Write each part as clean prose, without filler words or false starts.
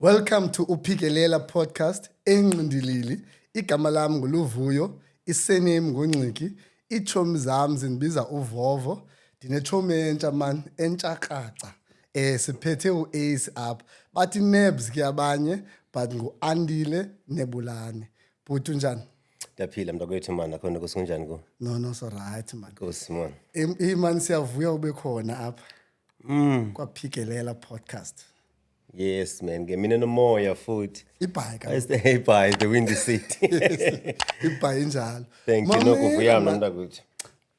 Welcome to Uphikelela podcast enqindilili. Igama lami nguLuvuyo, isename nguNciki, ichomi zami zindibiza uVovo. Ndinechomi entsha man entshakaca. Siphethe uAce up. Bathi Nebs ke abanye, but nguAndile Nebulane. Bhuti unjani? Ndaphila mntakwethu man akhona kusinjani ku? No so right man. Nkosi man. Man siyavuya ube khona apha. Kwaphikelela podcast. Yes man, ngemini nomoya futhi. Ibhayi ka. I stay by the windy seat. Ibhayi njalo. Thank you nokuvuya mntakwethu.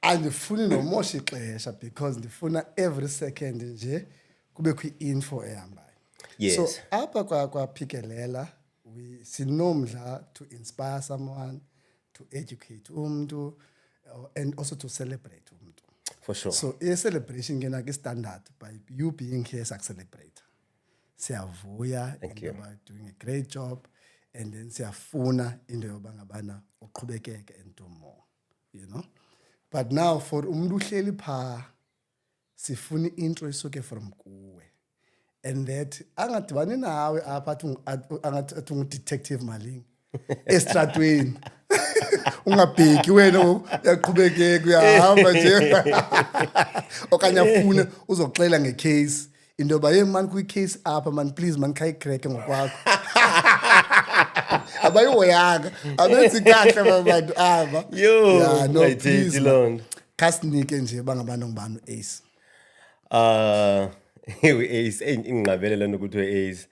Andifuni nomosha ixesha because ndifuna every second nje kube kwi-info ehambayo. Yes. So apha kwaphikelela sinomdla to inspire someone, to educate umuntu, and also to celebrate umuntu. For sure. So a celebration ngena ke standard by you being here celebrate. Siyavuya and you are doing a great job, and then siyafuna into yoba ngabana uqhubekeke and do more, you know. But now for umuntu uhleli pha sifuna intro isuke from kuwe, and that angadibani nawe apha angathi ungudetective Maling estratweni ungabheki wena uyaqhubekeka uyahamba nje okanye afune uzoxela ngecase into yoba hey man kwi-case apha man please man khayicrack ngokwakho abayihoyanga abenzi kahle abantu aba Yo, no please man. kasinike nje bangabantu ngibani uAce uAce ingqabelela nokuthi uAce.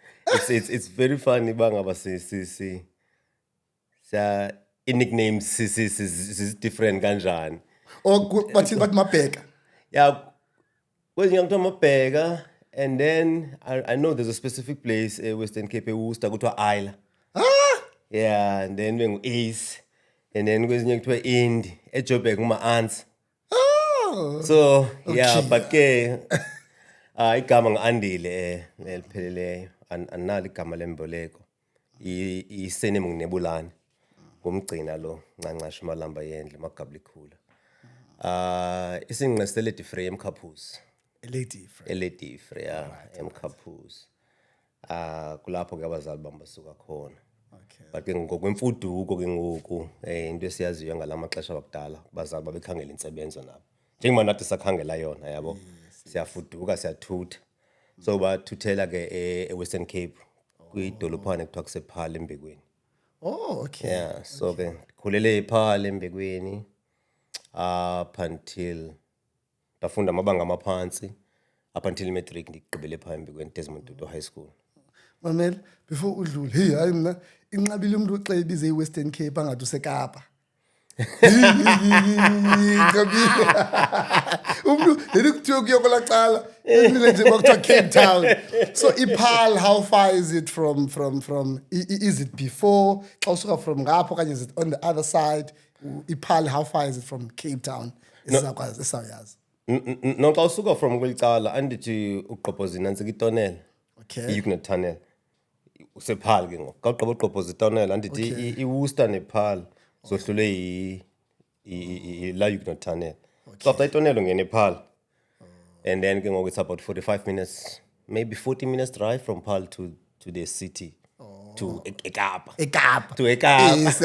It's very funny bangaba sa nicknames is different kanjani. bathi mabheka. Yeah. Kwezinye ngithiwa mabheka. And then I know there's a specific place Western Cape Worcester kuthiwa Isla. Yeah, and then uAce. And then kwezinye kuthiwa Indi, eJoburg uma aunts. So, yeah, okay. But ke igama nguAndile nelipheleleyo. Anali igama lemboleko. Isene ngunebulane. Ngumgcina lo ncancasha malamba yendle magabli khula. Isinqesele frame Kaphuzi. Lady Frey, Mkhaphuz. Kulapho ke abazali bami basuka khona. Okay. But ke ngokwemfuduko ke ngoku into esiyaziyo ngalamaxesha wakudala bazali babekhangela insebenzo nabo. Njengoba nathi sakhangela yona yabo. Siyafuduka siyathutha. So bathuthela ke eWestern Cape kwidolophane kuthiwa kusePaarl eMbekweni. Oh, okay. Yeah, so ke khulele ePaarl eMbekweni up until ndafunda amabanga amaphansi up until matric ndigqibele pha eMbekweni Desmond Tutu High School. Mamela before udlule hey hayi mina inqabile umuntu xa ebize iWestern Cape angathi useKapa. Inqabile. Umuntu lekuthiwa kuyokola cala emile nje bakuthiwa Cape Town. So iPaarl, how far is it from is it before xa usuka from ngapho kanye is it on the other side? iPaarl, how far is it from Cape Town? Isakwazi esayazi. No xa usuka from kwelicala andithi uqhophoza nansi itonela. Okay. iUknet tunnel. UsePaarl ke ngoku. Xa uqhopha uqhophoza itonela andithi iWorcester nePaarl zohlule la iUknet tunnel. So after itonela ngene ePaarl. And then ke ngoku it's about 45 minutes, maybe 40 minutes drive from Paarl to the city. To Ekapa. To Ekapa. Yes,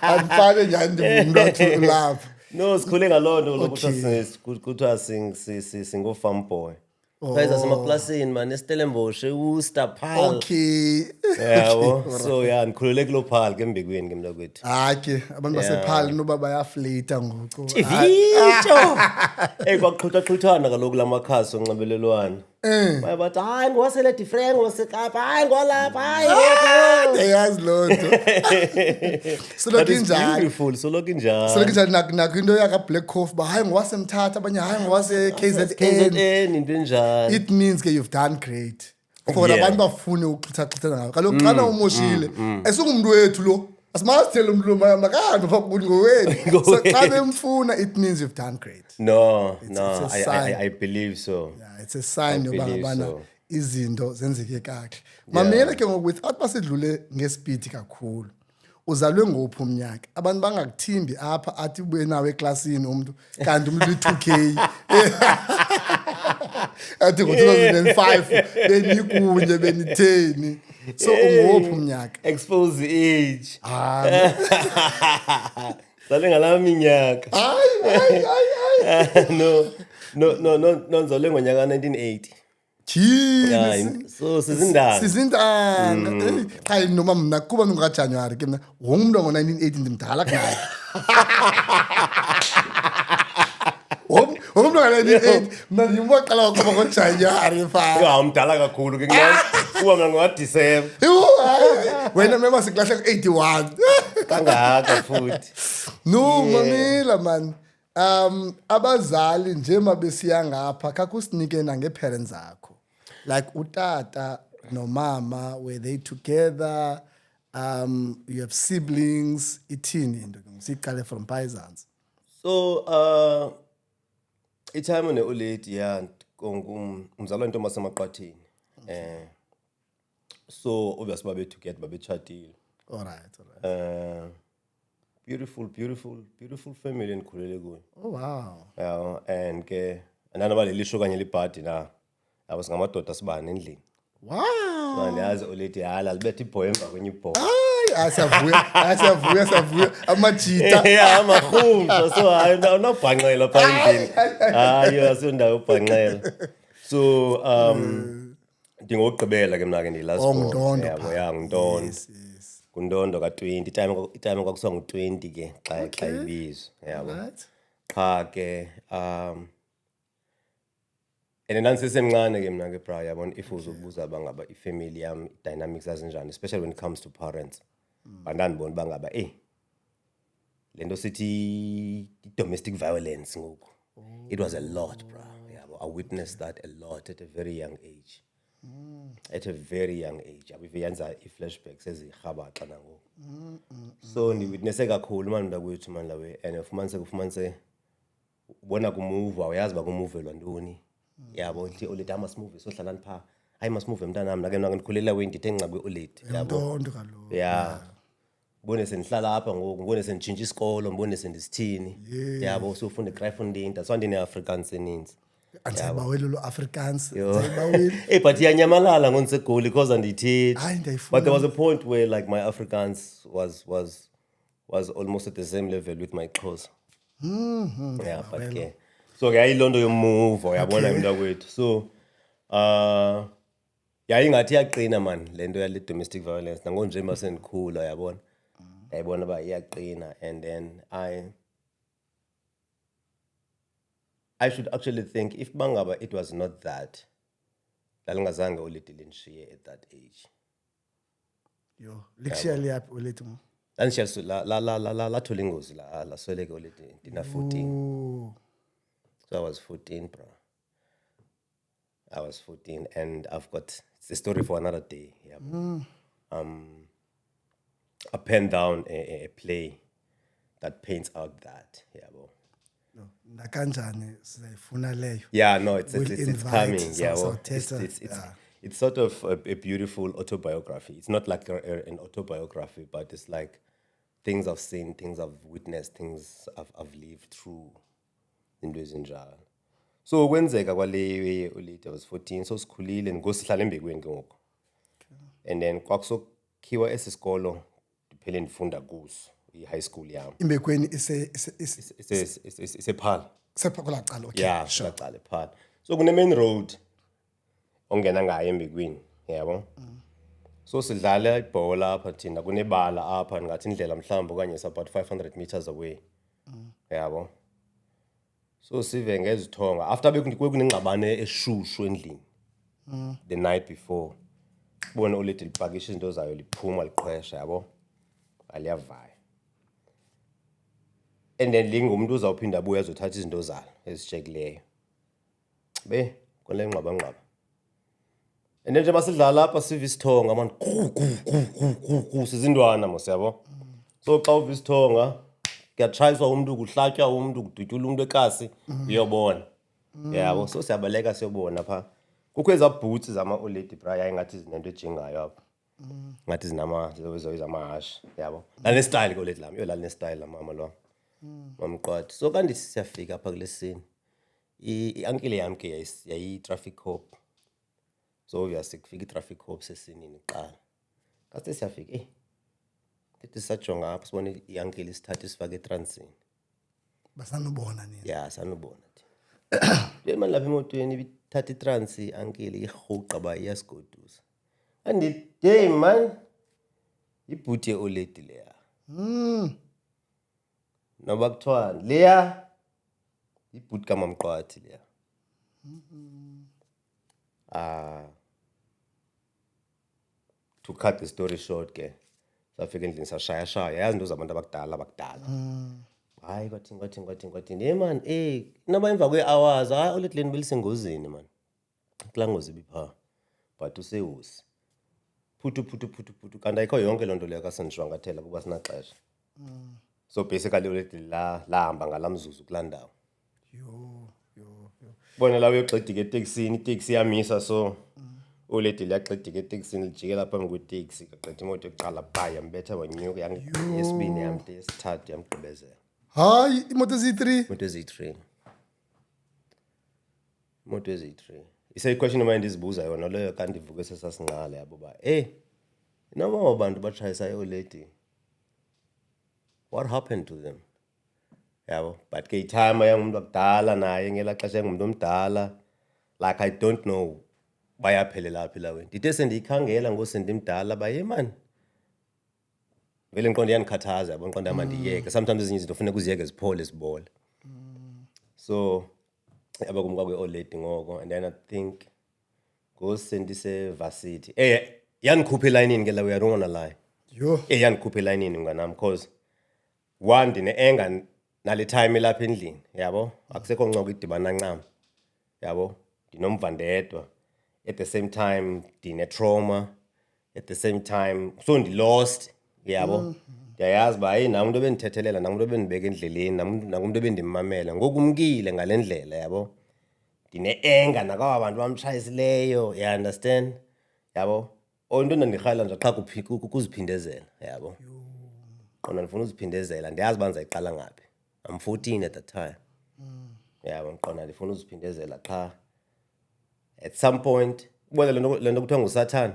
andifane njani ndivumla lapha. No, sikhule ngalonto lokuthiwa singo farm boy. Phayza semaplasini man eStellenbosch eWorcester Paarl. Okay. Yabo. So yeah, ngikhulele kulo Paarl ke Mbekweni ke mntakwethu. Ke abantu basePaarl noba bayaflata ngoku. Chivito. Kwaqhutha-qhuthana kaloku lamakhasi onxibelelwano. Bayabathi hayi ngowasele different ngosekapa hayi ngolapha hayi yazi lonto. But it's beautiful, soloku njalo. Soloku njalo nakho into yaka Black Coffee ba hayi ngowasemthatha abanye hayi ngowase KZN into enjalo. It means ke you've done great. For abantu bafune ukuxhutha-xhuthana ngayo. Kaloku xana umoshile esungumuntu wethu lo asimasithele umuntu lo makahambe pha ngowethu. So xa bemfuna it means you've done great. No, I believe so. Yeah, it's a sign yoba ngabana izinto zenzeke kahle. Mamela ke ngoku without basidlule ngespeed kakhulu. Uzalwe ngophi umnyaka? Abantu bangakuthimbi apha athi ube nawe eclassini umuntu kanti umuntu li2K. Athi ngo2005 benikunye benitheni. So ungophi umnyaka? Expose the age. Ah, Sale ngala minyaka. ay. No, nzole ngonyaka 1980. Jini. So sizindala. Sizindala. Cha noma mina kuba ngaka January ke mina wonke umuntu ngo1980 ndimdala kunaye. Wonke umuntu ngo1980 mina ngimboqala ukuba ngoJanuary fa. Ya umdala kakhulu ke ngiyona. Kuba mina ngoDecember. Wena mema siklahle ku81. Kangaka futhi. No mamela man. Abazali nje mabesiya ngapha kakusinike na ngeparents zakho. Like utata no mama, were they together? You have siblings. Ithini into ke siqale from Payzans. So itime ne ulate ya umzalwa into masemaqathini. So obviously babe together babe chatile. All right. Beautiful family engikhulele kuyo. Oh wow. Yeah, and ke anana balelisho kanye libhadi na. Aba singamadoda sibane endlini. Wow. Manje yazi ulate hala libethe ibhoy emva kwenye ibhoy. Ay, asavuya amajita. Yeah, amahumsha so hayi unabhanqela pha endlini. Hayi asindawo ubhanqela. So ndingogqibela ke mina ke ndi last Ndondo. yabo ya Ndondo. Yes. Kundondo ka20 time kwakusiwa ngu20 ke xa ibizwe yabo. Right. Cha ke and nandisesemncane ke mina ke bra yabona if uzobuza bangaba ifamily yami dynamics azinjani especially when it comes to parents. Bandandibona bangaba lento sithi domestic violence ngoku. It was a lot bra yabo. I witnessed that a lot at a very young age. At a very young age abive yenza i-flashbacks ezirhabaxa nangoku. So ndiwitnesse kakhulu manje mntakwethu manje lawe and ufumanise ubona kumove awuyazi ba kumuvelwa ntoni. Yabo uthi olete amasmove sohlala pha hayi masmove mntanami nake mina ngikhulela wendithe engcakwe olete yabo. Ndondo kaloku. Yeah. Ngibone sendihlala apha ngoku ngibone senditshintsha isikolo ngibone sendisithini. Yabo so ufunda eGryffindor that's why ndine-Afrikaans eninzi. Andisayibaweli lo Afrikaans. Andisayibaweli. But iyanyamalala ngonseGoli because andithethi. Hayi ndiyayifuna. But there was a point where like my Afrikaans was almost at the same level with my Xhosa. Yeah, but ke so ke ayilondo yomove uyabona mntakwethu. So yayingathi yaqina man lento yale domestic violence nangonje masendikhula yabona. Yayibona ba iyaqina and then I should actually think if bangaba it was not that lalingazange ulete linshiye at that age. Yo, likushiya yaphi ulethu mo? Lanishiya la thola ingozi la sweleke ulete ndina 14. So I was 14 bro. I was 14 and I've got it's a story for another day. Yeah. I penned down a play that paints out that. Yeah, bro. Nakanjani sizayifuna leyo. Yeah, no, it's We'll coming. Yeah, so well, it's sort of a beautiful autobiography. It's not like an autobiography, but it's like things I've seen, things I've witnessed, things I've lived through. Into ezinjalo. So kwenzeka kwale ulite I was 14 so sikhulile ngosihlala embekweni ke ngoku. And then kwakusokhiwa esisikolo ndiphele ndifunda kuso i-high school yami. Imbekweni isephala. sephakola qala okay. Yeah, sure. Qala ephala. So kune main road ongena ngayo embekweni, yabo. So sidlala ibhola apha thina kunebala apha ngathi indlela mhlawumbe okanye about 500 meters away. Yabo. So sive ngezithonga after bekunengxabane eshushu endlini. The night before. Bona ulethe lipakisha izinto zayo liphuma liqhwesha yabo. Aliyavaya. And then lingumuntu uzawuphinda abuya azothatha izinto zalo ezishekileyo. Be kule ngxaba. And then nje masidlala lapha sive isithonga man sizindwana mosiyabo. So xa uve isithonga kuyatshayiswa umuntu kuhlatywa umuntu kudutyula umuntu ekasi uyobona. Yabo so siyabaleka siyobona pha. Kukho ezaboots zama-oledi bra yayingathi zinento ejingayo apha. Ngathi zinama zamahashe yabo. Lale style ke oledi lami. Yo lale style mama lo. Mamqwathi. So kanti siyafika apha kulesini. I-uncle yami ke yayi traffic cop. So obviously kufika i-traffic cop sesinini qala. kase siyafika sithi sajonga apha sibone i-uncle isithatha isifake etransini. Basanubona nini? Ya sanubona le mali lapha emotweni ibithatha itransi uncle irhuqa ba iyasigodusa. Andithi hey man ibhuti ye-oledi leya. Noba kuthiwani leya ibhuti kaMamqwathi leya. To cut the story short ke safika endlini sashaya yazi into zabantu abakudala. Hayi kwathi hey man noba emva kwe-hours hayi oledleni belisengozini man. Kulaa ngozi ibipha but usehosi. Phuthu kanti ayikho yonke loo nto leyo kasenishwangathela kuba sinaxesha. So basically oledli lahamba ngalaa mzuzu kulaa ndawo. Bona lawo uyogxidika eteksini, iteksi iyamisa so oledli liyagxidika eteksini lijikela phambi kweteksi kagqitha imoto yokuqala bha yambetha wanyuka yesibini yamde yesithathu yamgqibezela. Hayi imoto eziyi-3. Imoto eziyi-3. Iseyiquestion manje ndizibuza yona leyo kanti ndivuke sesasinqala yabo ba noma abantu batshayisa eoledi. What happened to them? Yabo but ke itime yangumuntu akudala naye ngela xesha engumuntu omdala like I don't know bayaphelela laphi laweni. Ndithe sendiyikhangela ngosendimdala ba man vele inqondo yanikhathaza yabo inqondo yami ndiyeke sometimes ezinye izinto kufuneka uziyeke ziphole zibole. So yaba kumka kwe-oledi ngoko and then I think ngosendise varsity yanikhupha elayinini ke lawo I don't wanna lie. Yanikhupha elayinini nganami because one ndine-anger nale time lapha endlini yabo akusekho ncoko idibana ncam yabo ndinomvandedwa at the same time ndine-trauma at the same time so ndi-lost yabo ndiyayazi uba hayi namuntu ebendithethelela namuntu ebendibeka endleleni namuntu ebendimamela ngoku umkile ngale ndlela yabo ndine-anger nakwaba bantu bamtshayisileyo you understand yabo into ndandirhalela nje qha kuziphindezela yabo qona ndifuna uziphindezela ndiyazi uba ndizayiqala ngaphi. I'm 14 at the time. Yabo qona ndifuna uziphindezela qha at some point ubona le nto kuthiwa ngusathana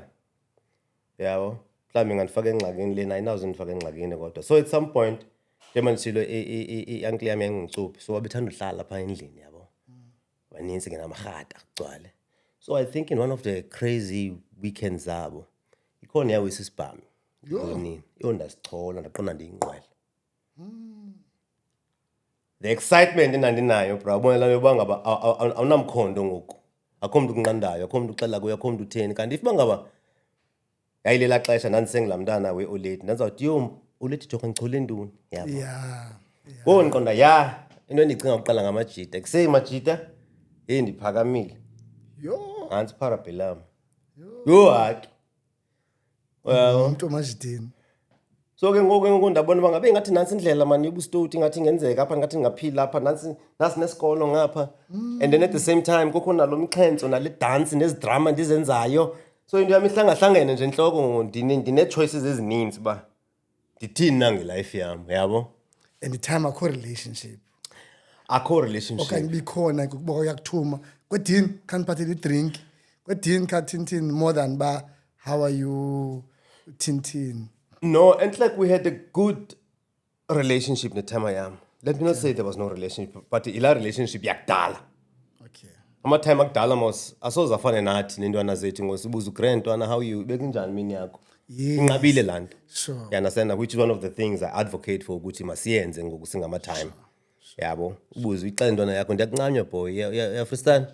yabo mhlawumbi ngandifaka engxakini lena ayinawuze ndifake engxakini kodwa so at some point njengoba nditshilo i-uncle yami yangicuphi so wabethanda uhlala phaa endlini yabo banintsi ke namarhata kugcwale. So I think in one of the crazy weekends zabo ikhona yawisa isibhamu nini ndasichola ndaqonda ndiyinqwele. The excitement endandinayo bro ubona la yoba ngaba awunamkhondo ngoku akho mntu kunqandayo akho mntu uxela kuyo akho mntu utheni kanti ifa ngaba yayilela xesha ndandisengila mntana we-oledi ndazawuthi oledi joka ndichole ntoni yabo ndiqonda into endicinga uqala ngamajita kusey majita ndiphakamile nantsi parabellum haki umuntu omajiteni. So ke ngoku ndabona uba ngabe ngathi nantsi indlela mani yobustoti ngathi ingenzeka apha ngathi ndingaphila apha nasi nesikolo ngapha and then at the same time kukho nalo mxhentso nale dance nezidrama ndizenzayo so into yami ihlangahlangene nje entloko ndine-choices ezininzi uba ndithini na ngelife yam yabo. And the time akho relationship okanye bikhona kuba uyakuthuma kwedini khandiphathele idrink kwedini khathinthini more than ba how are you thinthini. No, and like we had a good relationship netime yam. Let me not say there was no relationship, but ila relationship yakudala. Okay. Amatime akudala mos asoze afane nathi nentwana zethu ngosibuza ugrandntwana how you bekunjani mini yakho. Inqabile laa nto. Sure. You understand which is one of the things I advocate for ukuthi masiyenze ngoku singamatime. Yabo ubuze ixela intwana yakho ndiyakunqanywa boy yafristana.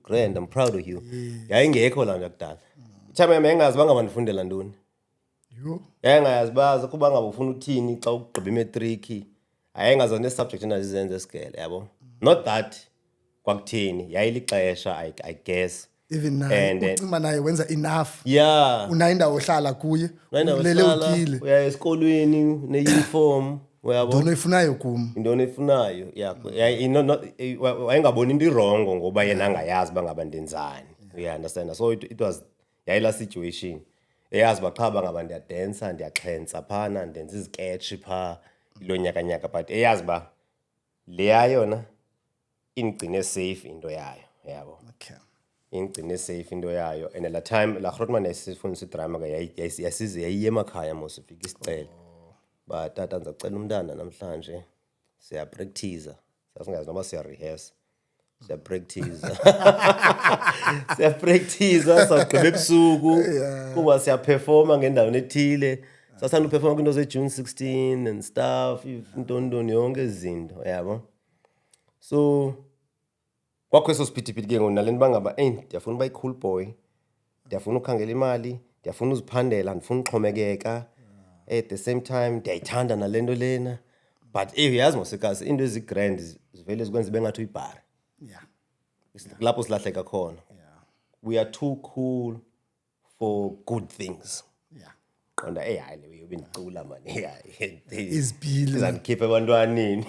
Grand, I'm proud of you. Yayingekho laa nto yakudala. Time yam engazi bangaba ndifundela ntoni. Yayengayazi baza kuba ngaba ufuna uthini xa ugqiba imatric ayengazi ne-subject endazizenza esigele yabo. Not that kwakuthini yayilixesha I guess even naye ucima naye wenza enough unayo indawo ohlala kuye ulele ukile uya esikolweni ne-uniform uyabo into oyifunayo kum into oyifunayo wayengaboni into irongo ngoba yena angayazi uba ngaba ndenzani you understand so it was yayila situation eyazi baqhaba ngaba ndiyadensa ndiyaxhensa phana ndenza iziketshi phaa ilo nyakanyaka but eyazi ba leya yona ingcine safe into yayo yabo. Okay. ingcine safe into yayo and la time la Grootman esifundisa idrama ke yasize yayiye emakhaya mos ufika isicelo but tata ngizacela umntana namhlanje siya practice sasingazi noma siya rehearse siya practice sagqiba ebusuku kuba siya performa ngendawo ethile sasanda uperforma kwinto ze June 16 and stuff intondoni yonke izinto yabo so kwakho siphithiphithi ke ngonaleni bangaba ndiyafuna uba cool boy ndiyafuna ukhangela imali ndiyafuna uziphandela ndifuna uxhomekeka at the same time ndiyayithanda nalento lena but uyazi mosekazi into ezigrand zivele zikwenza bengathi uyibhari lapho silahleka khona we are too cool for good things qonda hayi le uyobe ndicula man isibhili izandikhipha abantwaneni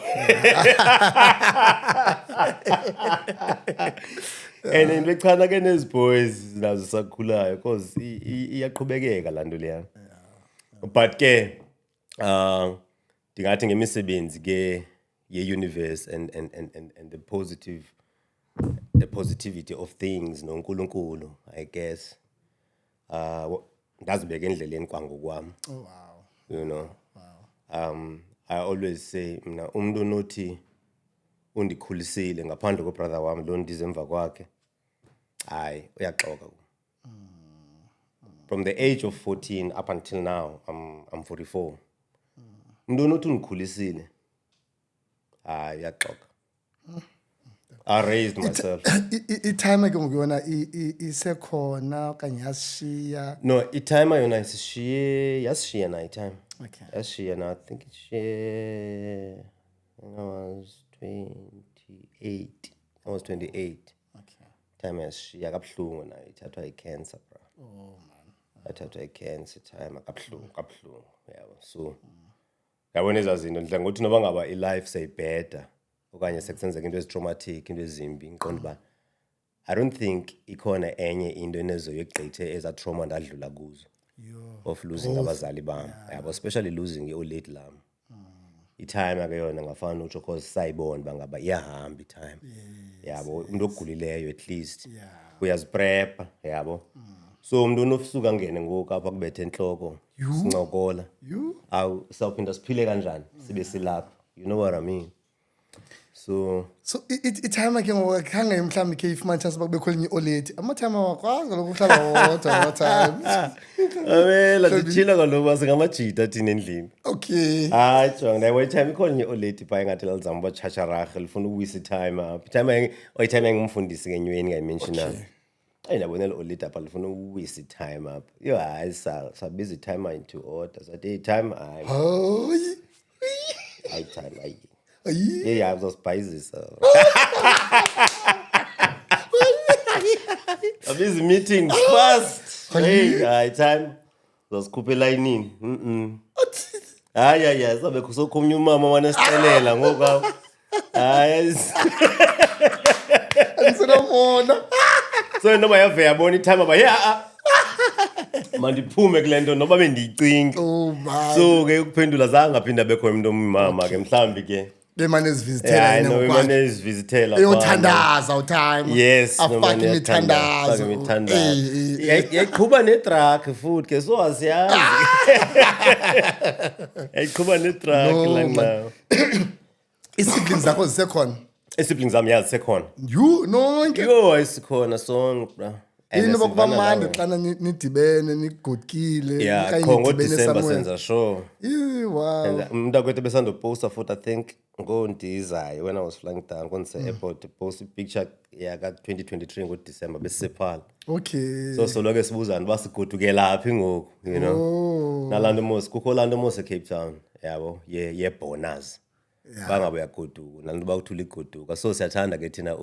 and into echana ke nezi boys nazo sakhulayo because iyaqhubekeka lanto leya but ke ndingathi ngemisebenzi ke ye-universe and the positivity of things noNkulunkulu I guess ndazibeka endleleni kwangokwami you know I always say mina umuntu onothi undikhulisile ngaphandle kobrother wami lo ndize emva kwakhe hayi uyaxoka from the age of 14 up until now I'm 44 umuntu onothi undikhulisile hayi uyaxoka I raised myself. Itime ke ngiyona isekhona okanye yashiya. No, itime yona yashiya na itime. Okay. Yashiya na I think I was 28. I was 28. Okay. Time yashiya kabuhlungu na ithathwa icancer bro. Oh man. Athathwa icancer time kabuhlungu yabo. So yabona ezazinto ndla ngothi noba ngaba ilife say better. Okanye sekusenzeka into traumatic into ezimbi ngiqonda ba I don't think ikhona enye into enezoyegqithe eza trauma ndadlula kuzo of losing abazali bami yabo especially losing your late lam itime ake yona ngafana utsho cause sayibona bangaba iyahamba itime yabo umuntu ogulileyo at least uyaziprep yabo so umuntu unofusuka ngene ngoku apha kubethe enhloko sincokola awu sawuphinda siphile kanjani sibe silapha you know what I mean. So itime ke ngokhange mhlawumbe ke ifumana chance bakube kholinye olate amathime wakwazi lokuhlala wodwa time awela ndichila kaloku singamajita thina endlini okay hayi jonga nawe time ikhona olate pha engathi lalizama ba chacharaga lifuna ukuwisa time up time ngumfundisi kenyweni ngayimention ayinabonela olate apha lifuna ukuwisa time up yo hayi sabiza time into order sathi time hayi time hayi yeah, I was spicy, so. I'm busy meeting fast. Hey, time. Was coupe line in. Yeah. So because so come your mama wanna stelela ngoku. So noma yave yabona time aba yeah. Mandiphume kulento noba bendiyicinga. Oh my. So ke ukuphendula zange aphinda bekho umuntu omama ke mhlambi ke. Bemane ezivizitela yena ngokwakhe. Bemane ezivizitela. Eyothandaza utime. Yes. Afake imithandazo. Yayiqhuba netruck futhi ke so asiyazi. Yayiqhuba netruck la now. Isiblings zakho zisekhona. Isiblings zami yazi sekhona. You nonke. Yo isikhona sonke bro. Yini bokuba manje xana nidibene nigodukile khongo December senza sure. Wow. And umntakwethu besando poster futhi I think ngondizayo when I was flying down konse airport post picture yaka 2023 ngoDecember besephala. Okay. So loke sibuzana basigoduke laphi ngoku you know. Nalando mos kukho lando mos eCape Town yabo ye bonus. Bangabe yagoduka nalantu bawuthula igoduka so siyathanda ke thina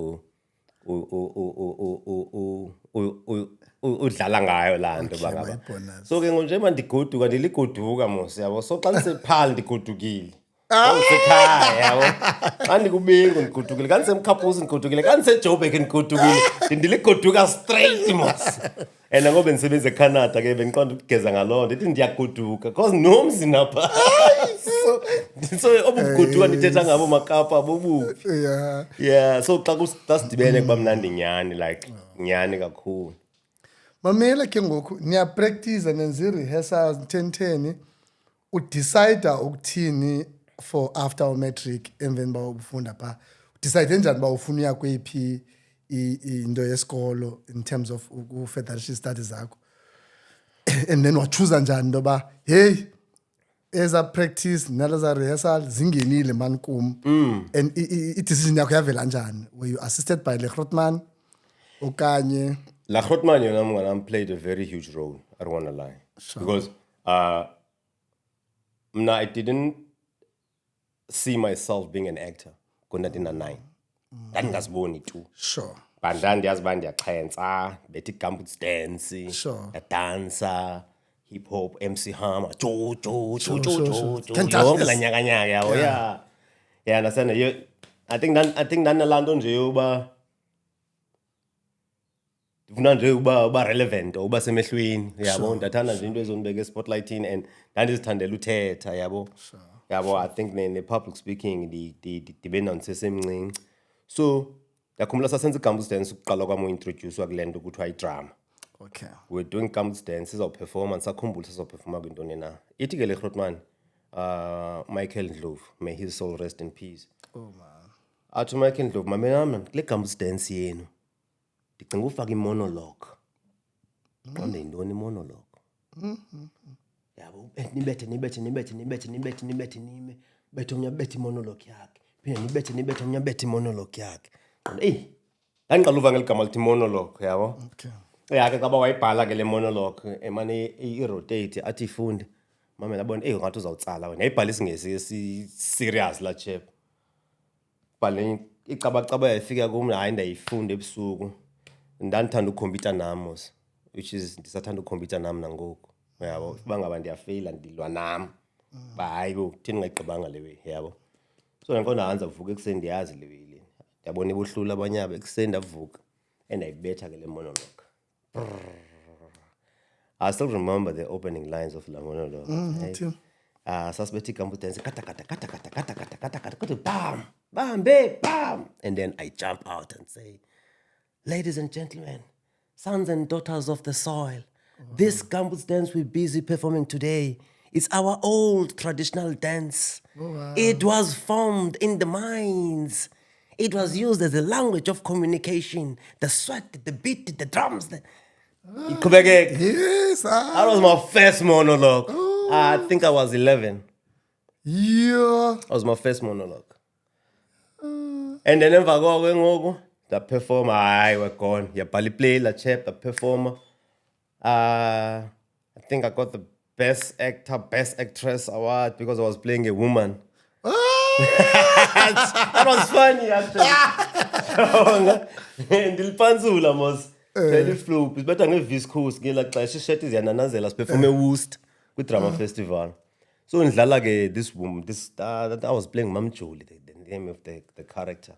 udlala ngayo lanto bangaba so ke nje mandigoduka ndiligoduka mos yabo so xa nisephala ndigodukile ngisekhaya yabo xa ndikubingu ndigodukile kanti semkhaphusi ndigodukile kanti seJoburg ndigodukile ndiligoduka straight mos and ngoba ndisebenza eCanada ke bendiqonda ukugeza ngaloo nto ndithi ndiyagoduka because nomzi napha so So obuguduka nithetha ngabo makapa bobuphi. Yeah, so xa sidibene kuba mnandi nyani, like nyani kakhulu. Mamela ke ngoku niya practice nenze rehearsals 10 udecide ukuthini for after matric emveni ba ubufunda pha. Decide njani ba ufuna uya kwephi into yesikolo in terms of further studies zakho. And then wachoose njani into ba hey as a practice nalaza rehearsal zingenile man kum. And i decision yakho yavela njani? Were you assisted by Legrotman okanye La Grootman, you know, played a very huge role. I don't want to lie. Sure. Because I didn't see myself being an actor. Kuna-9. Ndandingaziboni tu. sure. But ndandiyazi uba ndiyaxhentsa, bethi campus dance, Sure. dancer, hip hop, MC Hammer, jo. Sure. Yonke la nyakanyaka yawo, yeah. Yeah, understand. I think ndanalaa nto nje yoba ndifuna nje uba relevant or uba semehlweni, yabo. Ndathanda nje into ezondibeka espotlightini and ndandizithandela uthetha, yabo. Yabo, I think ne-public speaking ndibe nayo ndisesemncinci. So ndakhumbula sasenza i-campus dance ukuqala kwam uintroducewa kule nto kuthiwa idrama. Okay. We're doing campus dance, sizawuperforma, ndisakhumbula sizawuperforma kwintoni na. Ithi ke le Grootman, Michael Ndlovu, may his soul rest in peace. Oh man. Athi Michael Ndlovu, mamela kule campus dance yenu ndicinga ufaka imonologue. Qonde yintoni imonologue? Yabo, nibethe omnye abethe imonologue yakhe. Phinde nibethe omnye abethe imonologue yakhe. Ndandiqala uva ngeli gama lithi monologue, yabo. Okay. Yakhe kaba wayibhala ke le monologue emane i-rotate athi ifunde. Mamela bona ngathi uzawutsala wena. Yayibhala isingesi serious la chap. Bhala icabacaba yafika kum hayi ndayifunde ebusuku. Ndandithanda ukhompyutha nam which is ndisathanda ukhompyutha nam nangoku. Yabo, uba ngaba ndiyafeyila ndilwa nam. Hayi bo, kutheni ngayigqibanga le way, yabo. So nankonda hanza vuka ekuseni ndiyazi le way le. Ndiyabona ibuhlula abanye abo ekuseni ndavuka ndayibetha ke le monologue. I still remember the opening lines of la monologue. Too. Sasibethe campus dance kata bam, bam. And then I jump out and say, ladies and gentlemen, sons and daughters of the soil, this campus dance we're busy performing today, it's our old traditional dance. It was formed in the mines. It was used as a language of communication. The sweat, the beat, the drums. Yes. That was my first monologue. I think I was 11. Yeah. That was my first monologue. And then emva koko ngoku performer, we're gone. Yabhala play la chap, the performer. I think I got the best actor, best actress award because I was playing a woman. That was funny actually. Ndilipanzula mos. Very flop. It's better ngeviscose ngela xesha ishirt iziyananazela siperforme eWorcester kwi-drama festival. So ndidlala ke this woman, that I was playing Mamjoli, the name of the character.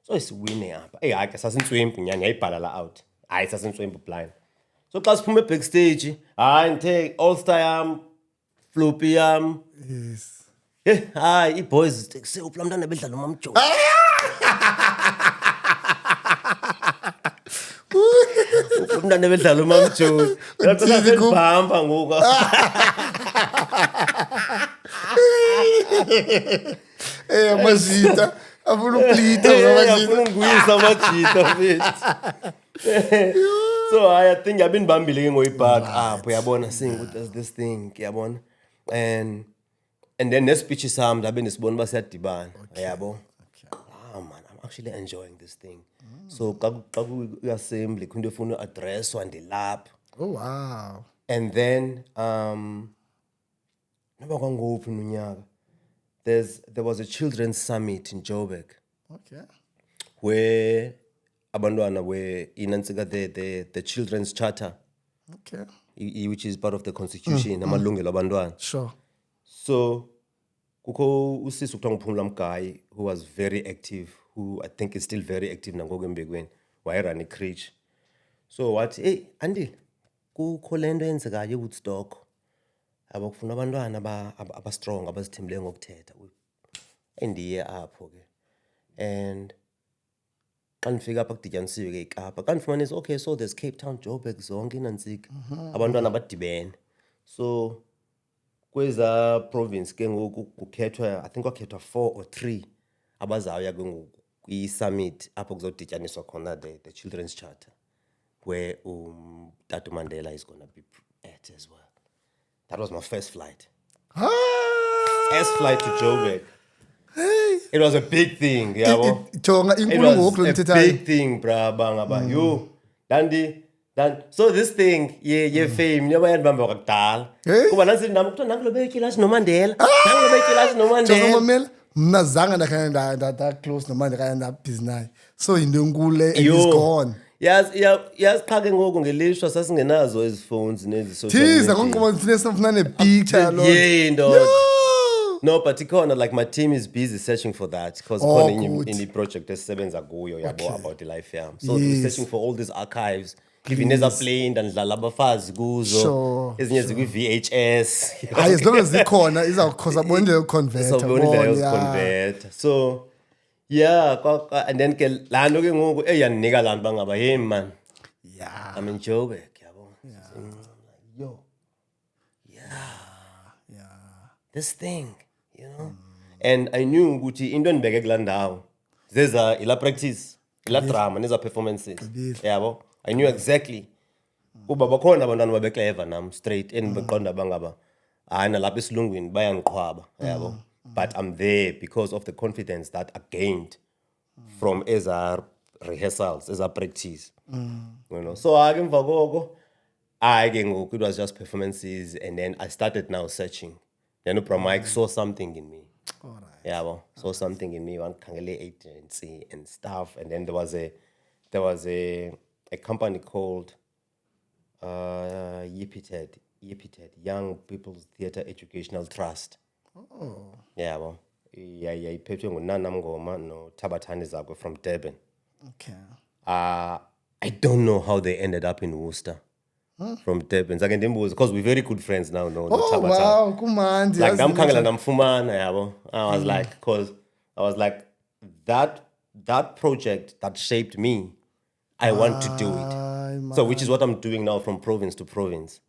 So isiwine apha. Hayi ke sasintswempu nyani yayibhala la out. Hayi sasintswempu blind. So xa siphume backstage, hayi ngithe all star yam, floppy yam. Yes. Hayi i-boys seupla mntana bedlala uMamjoli. Umntana bedlala uMamjoli. Ngiyabhamba ngoku. Amajita. Afuna uplita ngiyafuna unguyisa amajita mfethu. So I think I've been bambile ke ngoyibhack apho yabona sing there's this thing yabona. And then nespeech sami ndabe nisibona uba siyadibana yabo. Man, I'm actually enjoying this thing. So xa ku-assembly kunto efuna uaddresswa ndilapha. Oh wow. And then noba kwangophi nonyaka there was a children's summit in Joburg. Okay. Where abantwana were inantsika the children's charter. Okay. Which is part of the constitution amalungelo abantwana. Sure. So kukho usisi kuthiwa nguPhumla Mgayi who was very active, who I think is still very active nangoku embekweni, wayerun i-creche. So wathi hey Andile kukho lento eyenzekayo eWoodstock. abakufuna abantwana aba-strong abazithembileyo ngokuthetha endiye apho ke and xa ndifika apha kudityanisiwe ke iKapa xa ndifumanisa okay so there's Cape Town, Joburg zonke inantsika abantwana abadibene so kweza province ke ngoku kukhethwa I think kwakhethwa 4 or 3 abazawuya ke ngoku kwi-summit apho kuzodityaniswa khona the Children's Charter where Tata Mandela is going to be at as well. That was my first flight. First flight to Joburg. It was a big thing, yabo. It was a big thing, bra. Yo, so this thing, ye fame, never had bamba kakdala. Kuba nasi namukuthiwa nangilobeki lathi noMandela. Nangilobeki lathi noMandela. Mna zange ndakhe close noMandela ndabhizi naye. So into enkulu and he's gone. Yes, qha ke ngoku ngelishwa sasingenazo ezi phones nezi social media. Thiza ngokuba ngifune sifuna ne-picture lo. Yeah, ndoda. No, but ikona like my team is busy searching for that because in the project esisebenza kuyo yabo about the life yam. So we're searching for all these archives. Even ezaplayed and dlala abafazi kuzo. Ezinye zikwi-VHS. Hayi as long as zikhona izawukhoza bonke convert. So yeah, and then ke lando ke ngoku eyanika lana bangaba hey man. Yeah. I'm in Joburg, yabo. Yo. Yeah. This thing, you know. And I knew ukuthi into endibeke kula ndawo zeza ila practice, ila drama neza performances. Yabo. I knew exactly. Kuba bakhona abantwana babeclever nam straight and beqonda bangaba hayi nalapha esilungwini bayangiqhwaba, yabo. But I'm there because of the confidence that I gained from as our rehearsals, as our practice. You know. So emva koko it was just performances and then I started now searching. Then Mike saw something in me. All right. Yeah, saw something in me, one Kangele agency and stuff. And then there was a company called Yipited, Young People's Theatre Educational Trust. Oh. Yeah, iphethwe nguNana Mngoma no Thabathani Zakwe from Durban. Okay. I don't know how they ended up in Worcester. From Durban. Because we're very good friends now, no. Oh, wow, kumandi. Like namkhangela namfumana, yabo. I was like, that project that shaped me, I want to do it. So which is what I'm doing now from province to province.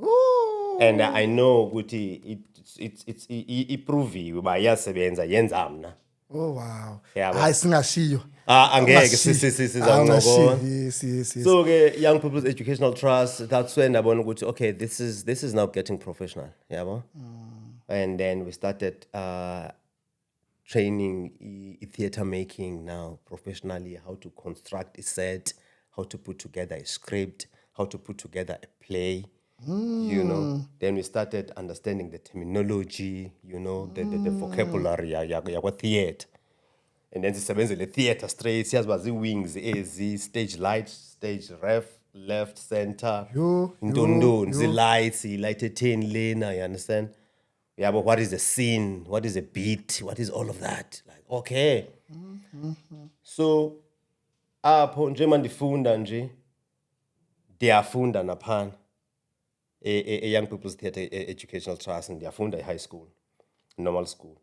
Ooh. And I know ukuthi it's iproviwe bayasebenza yenza mna. Oh wow. Hayi singashiyo. Angeke sizancokola. Yes. So Young People's Educational Trust, that's when I want to go okay, this is now getting professional, yabo. And then we started training theater making now professionally, how to construct a set, how to put together a script, how to put together a play. You know, then we started understanding the terminology, you know, the vocabulary yakwa theater. And then sisebenzele theater straight, siyazi wings, stage light, stage ref, left, center, intondoni, the lights, lighted 10 lane, you understand? Yeah, but what is the scene? What is the beat? What is all of that? Like, okay. So, apho nje mandifunda nje, ndiyafunda naphana. A Young People's Theatre Educational Trust and ndiyafunda high school, normal school.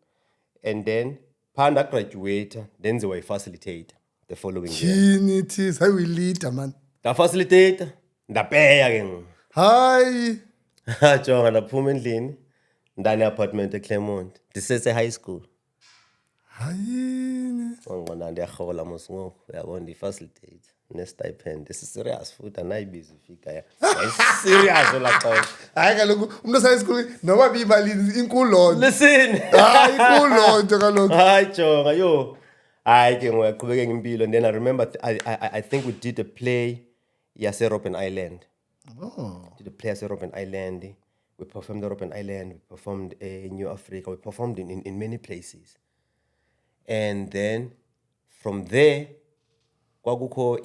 And then, panda graduate, then they were a facilitator the following year. It is how we lead, man. The facilitator, ndapeya ke ngoku. Hayi. Jonga ndaphuma endlini, ndane apartment eClermont. Ndisese high school. Hayi. Ngona ndiyarhola mos ngoku, yabo ndi-facilitate. Ne-stipend. This is serious futhi anayibizi ifika ya. Serious ola xesha. Hayi kaloku umuntu osaya school noma bimalini inkulu lonto. Listen. Hayi inkulu lonto kaloku. Hayi jonga yo. Hayi ke ngoyaqhubeka ngempilo and then I remember I think we did a play yase Robben Island. Oh. Did a play yase Robben Island. We performed at Robben Island, we performed in New Africa, we performed in many places. And then from there kwakukho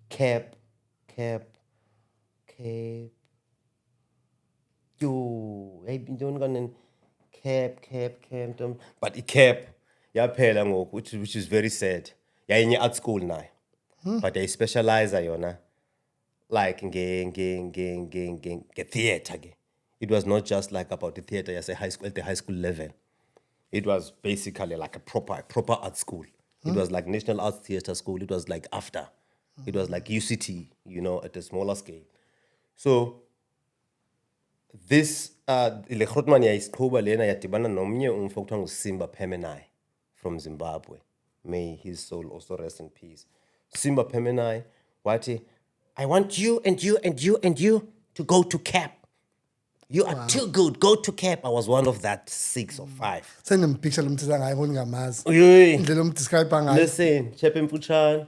cap yo hey intoni kanen cap but i-cap yaphela ngoku which is very sad yayinye art school nayo but they specialize yona like nge theater ke it was not just like about the theater at the high school level. It was basically like a proper art school. It was like National Arts Theatre School. It was like after. It was like UCT, at a smaller scale. So this le Grootman yayiqhuba lena yadibana nomnye umfo kuthiwa nguSimba Pemenai from Zimbabwe. May his soul also rest in peace. Simba Pemenai wathi, I want you and you and you and you to go to CAP. You are too good. Go to CAP. I was one of that 6 or 5. Sendipicture lomthetho ngayiboni ngamazi. Uyoyi. Indlela umdescribe ngayo. Listen, Chepe Mpuchana.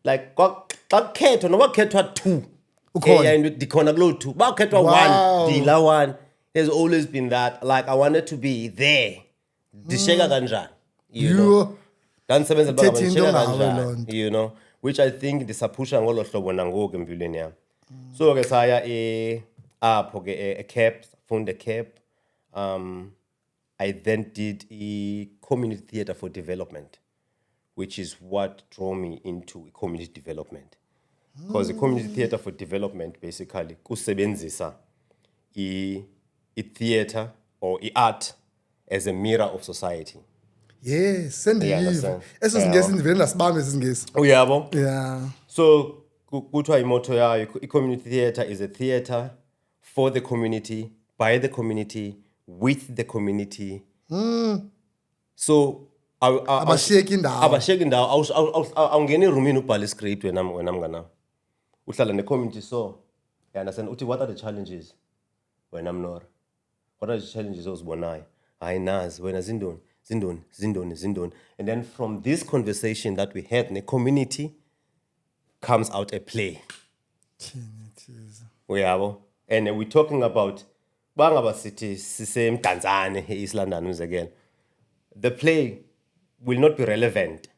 Like xa kukhethwa noba kukhethwa 2. Ukhona. Dikhona kulo 2. Ba kukhethwa 1, dila 1. There's always been that. Like I wanted to be there. Disheka kanjani. Dandisebenza kanjani, which I think ndisapusha ngolo hlobo nangoku empilweni yami. So ke saya apho ke CAP, funda CAP. I then did a community theatre for development, which is what drew me into community development. Because the community theatre for development basically kusebenzisa i theatre or i art as a mirror of society. Yes, sendiyiva. Eso singesi ndivele ndasibamba esingesi. Uyabo? Yeah. So kuthiwa imoto yayo i-community theatre is a theatre for the community, by the community, with the community. So abashiyeki indawo awungena erumini ubhala iscript wena mngana. Uhlala ne-community so you understand uthi what are the challenges wena Mnora? What are the challenges ozibonayo? Hayi nazi wena zindoni. And then from this conversation that we had in the community comes out a play. Uyabo? And we're talking about bangaba sithi sisemdantsane East London again. The play will not be relevant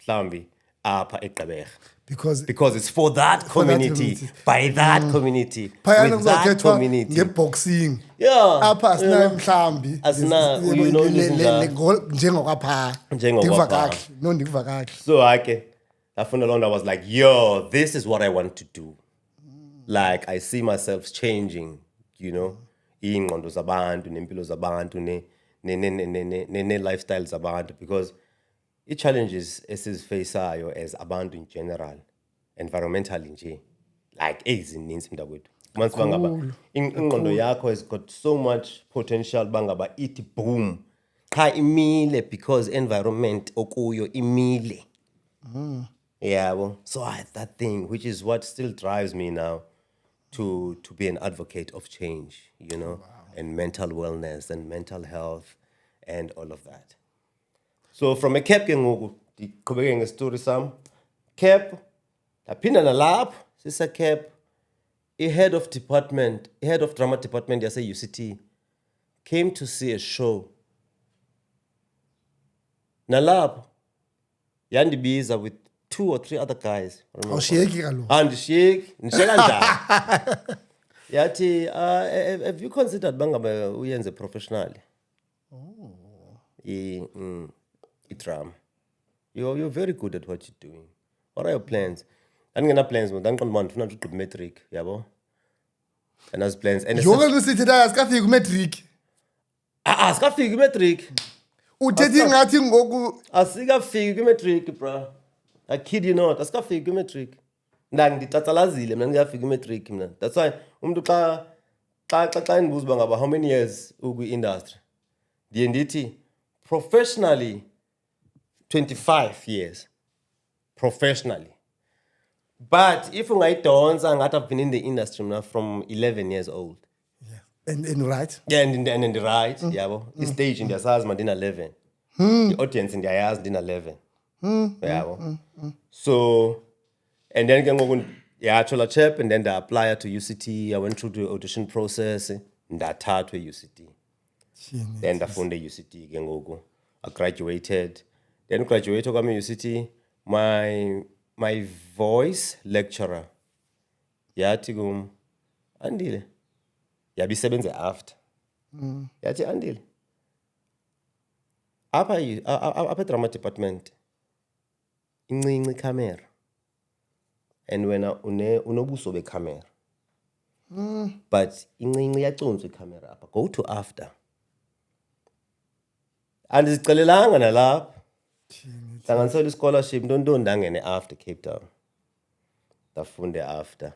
mhlambi apha eGqeberha because it's for that community, by that community, with that community. Ngeboxing. Yeah. Apha asina mhlambi. Asina njengokapha. Ndikuva kahle. So ndafunda loo nto, I was like, yo, this is what I want to do. Like I see myself changing, iingqondo zabantu, nempilo zabantu, ne-lifestyle zabantu, because i-challenges esizifaceayo as abantu in general, environmentally nje, like ezininzi mntakwethu. Once bangaba ingqondo yakho has got so much potential bangaba ithi boom. Cha imile because environment okuyo imile. Yeah, well, so I had that thing, which is what still drives me now to be an advocate of change, and mental wellness and mental health and all of that. So from a CAP ke ngoku ndiqhubeke ngestory sam. CAP laphinda nalapho sisa CAP head of drama department yase UCT came to see a show. Nalapho yandibiza with 2 or 3 other guys. Awushiyeki kaloku. Andishiyeki, ndishiyeka njani? Yathi have you considered bangaba uyenze professionally? I-drama. You're very good at what you're doing. What are your plans? Andingena plans mna, ndandiqonda ndifuna nje ugqiba imatric, yabo? And as plans. Yonke nto sithi nayo asikafiki kwimatric. Asikafiki kwimatric. Uthethi ngathi ngoku asikafiki kwimatric, bro. I kid you not, asikafiki kwimatric. Ndithatsalazile mna ndingafiki kwimatric mna. That's why umuntu xa ndibuza uba ngaba how many years ukwi-industry, ndiye ndithi professionally 25 years. Professionally. But if ungayidonsa ngathi I've been in the industry now from 11 years old. Yeah. And right? Yeah, and right, yabo. I-stage ndiyasazi mandina 11. I-audience ndiyayazi ndina 11. Yabo. So and then ke ngoku yatshola CHEP, and then I applied to UCT. I went through the audition process. Ndathathwa UCT. Then ndafunda UCT ke ngoku. I graduated. Then graduated kwami UCT. My voice lecturer yathi kum, Andile, yabisebenze after. Yathi Andile, apha drama department incinci camera, and wena unobuso becamera. But incinci iyacuntswa icamera apha. Go to after. Andizicelelanga nalapha. Hlanganisela i-scholarship nto ndangene after Cape Town. Ndafunde after.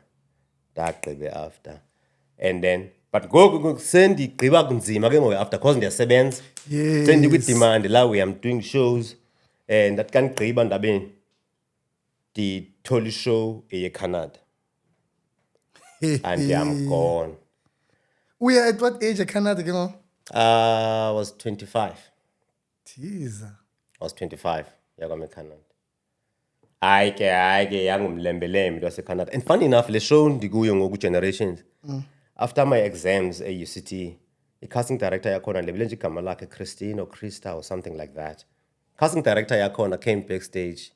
Ndagqibe after. And then but ngoku sendigqiba kunzima ke ngoku after because ndiyasebenza. Yes. Sendikwi-demand la where I'm doing shows. And that can gqiba ndabe ndithola show eyeCanada. And I'm gone. We are at what age at Canada, you know? I was 25. Jeez. I was 25. Yakome Canada. Hayi ke yangumlembelembe waseCanada. And funny enough, le show ndikuyo ngoku Generations. After my exams at UCT, the casting director yakhona lebele nje igama lakhe Christine or Krista or something like that. Casting director yakhona came backstage.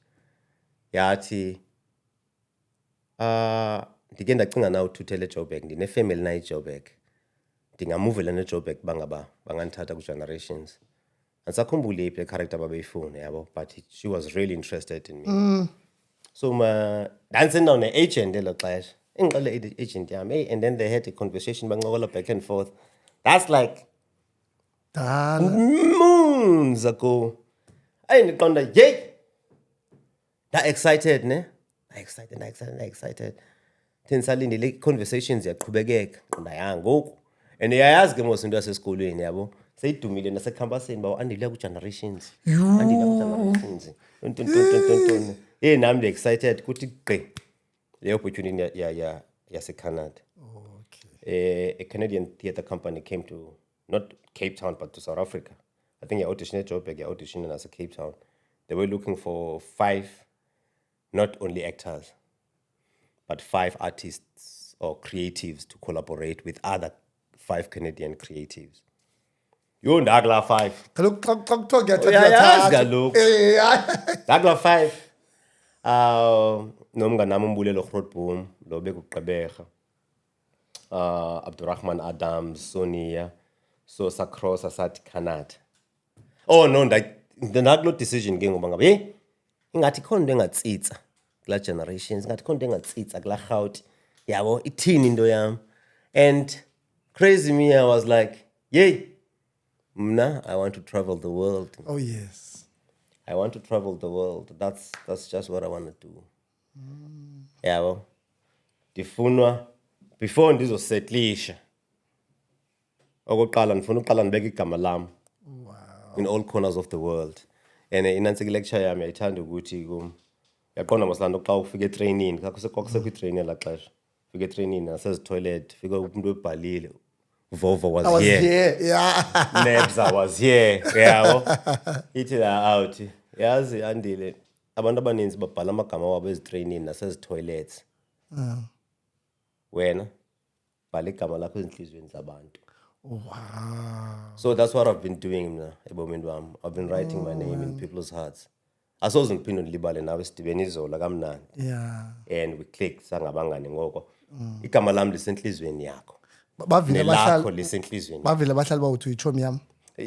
Yathi ndike ndacinga na uthuthele Joburg ndine family na eJoburg. Ndingamuvela neJoburg bangandithatha ku-Generations. Andisakhumbuli iphi le character babeyifuna yabo, but she was really interested in me. So ndandisendawuni ne-agent elo xesha. Ingixele i-agent yam, hey, and then they had a conversation bancokola back and forth. That's like moons ago. Hey, ndiqonda yey. Excited ne? Excited. Tensalinde le conversations yaqhubekeka qonda ya ngoku. And yayazi ke mos into yasesikolweni yabo. Seyidumile nasecampusini bawo andile ku-Generations. Andile ku-Generations. Tonton. Hey, nami excited kuthi gqi. The opportunity yaseCanada. Okay. A Canadian theatre company came to not Cape Town but to South Africa. I think I auditioned at Joburg, I auditioned as a Cape Town. They were looking for 5, not only actors, but 5 artists or creatives to collaborate with other 5 Canadian creatives. You ndagla 5. Kaloku Uyayazi kaloku. Ndagla 5. Nomnganami umbulelo Grootboom lo bekugqibeka. Abdurrahman Adams, Sonia, so sacross sathi Canada. Oh no, ndakulo decision ke ngoba ngabe ingathi khona into engatsitsa kula Generations, ingathi khona into engatsitsa kula Gaut. Yabo ithini into yami. And crazy me, I was like, yay. Mna, I want to travel the world. Oh yes. I want to travel the world. That's just what I want to do. Yabo. Ndifunwa before ndizosettlisha. Okokuqala ndifuna uqala ndibeke igama lami. Wow. In all corners of the world. And inantsika lecture yami ayithanda ukuthi yaqonda maslando xa ufika etraining, kwakusekho itraining la xesha. Fika etraining nasezitoilet, fika umuntu ebhalile. Vovo was here. I was here, yeah. Nebza was here. Yabo. Ithi la out. Yazi andile abantu abaninzi babhala amagama wabo ezitraining nasezitoilets. Wena bhala igama lakho ezinhlizweni zabantu. Wow. So that's what I've been doing now, ebomini bami. I've been writing my name in people's hearts. Asoze ngiphinde ndilibale nawe Stephen Izola kamnandi. Yeah. And we clicked sangabangani ngoko. Igama lami lisenhlizweni yakho. Bavile Nelakho lisenhlizweni. Bavile bahlali bawuthi uyichomi yami.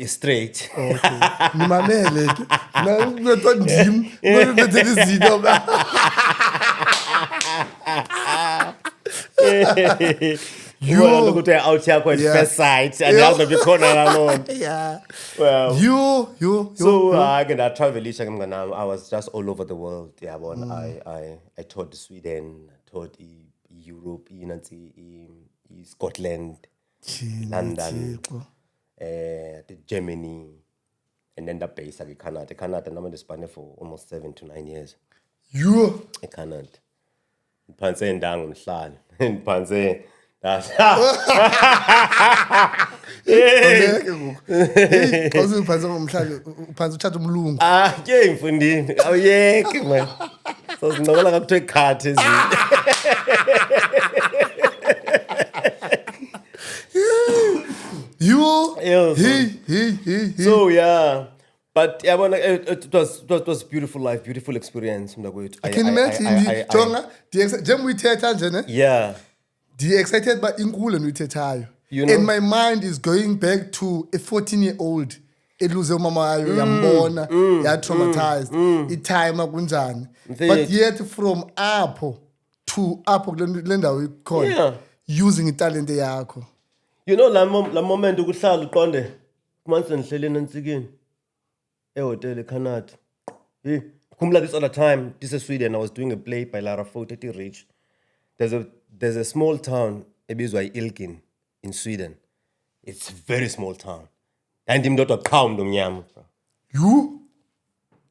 Straight. Okay. Nimamele ke. Na ngitho ndim, ngibethele izinto ba. You look at out here at first sight and you have to be corner alone. Yeah. Well, You. So I was just all over the world. Yeah, I taught Sweden, taught Europe, Scotland, London, Germany, and then the base in Canada. Canada, I'm in the span for almost 7 to 9 years. You. I Canada. Panse ndang mhlali. Panse Awuze uphansi ngomhlali, uphansi uthatha umlungu. Ke mfundini. Awuyeke man. So sinqola kakuthiwe ikhathi ezinye. You. Yeah, Hey. So yeah. But yeah, it was beautiful life, beautiful experience. I can imagine Jonga, njengoba uyithetha nje ne? Yeah. Excited by inkulu enuyithethayo. You know? And my mind is going back to a 14-year-old eluze umama wayo yambona, ya traumatized. Itime kunjani. But yet from apho to apho kule ndawo ikhona. Yeah. using italent yakho. You know la moment ukuhlala uqonde kumanzi nihleleni ensikini ehotel eCanada. Hey, kumla this other time this is Sweden. I was doing a play by Lara Foteti Rich. There's a small town ebizwa Ilkin in Sweden. It's a very small town. And him not qha umuntu omnyama. You?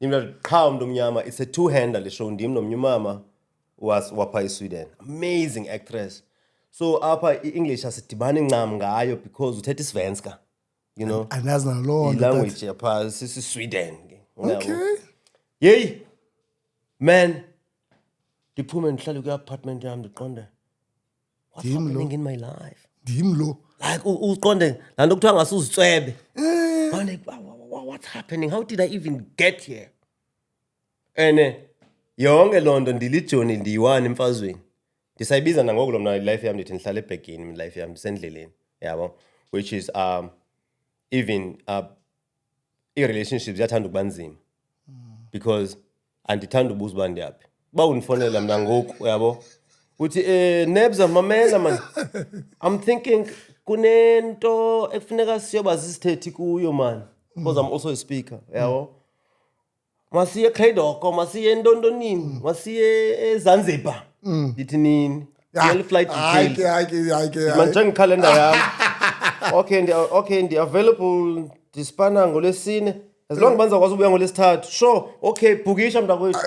Him not qha umuntu omnyama. It's a two-hander le show ndim nomnyama was wapha eSweden. Amazing actress. So apha English asidibani ncam ngayo because uthetha isvenska. You know. Anazi naloo nto, Language yapha Sweden. Okay. Yey. Man. Ndiphume ndihlale kwi-apartment yam ndiqonde. What's happening in my life? Ndim lo. Like uqonde la nto kuthiwa ngasuzitswebe. What's happening? How did I even get here? And yonke loo nto ndilijoni ndiyi-1 emfazweni. Ndisayibiza nangoku lo mna life yam ndithi ndihlala ebhekini life yam ndisendleleni. Yabo. Which is even i-relationships ziyathanda ukuba nzima. Because andithanda ubuza uba ndiyaphi. Uba undifonela mna ngoku yabo. Uthi Nebza mamela man. I'm thinking kunento ekufuneka siyoba sisithethi kuyo man. Because I'm also a speaker, yabo. Masiye eKredoko, masiye eNtondonini, masiye eZanzibar. Ndithi nini? Flight details. Hayi. Manje ngikhalenda yami. Okay, ndi available dispana ngolesine. As long banza kwazi ubuya ngolesithathu. Sure. Okay, bhukisha mntakwethu.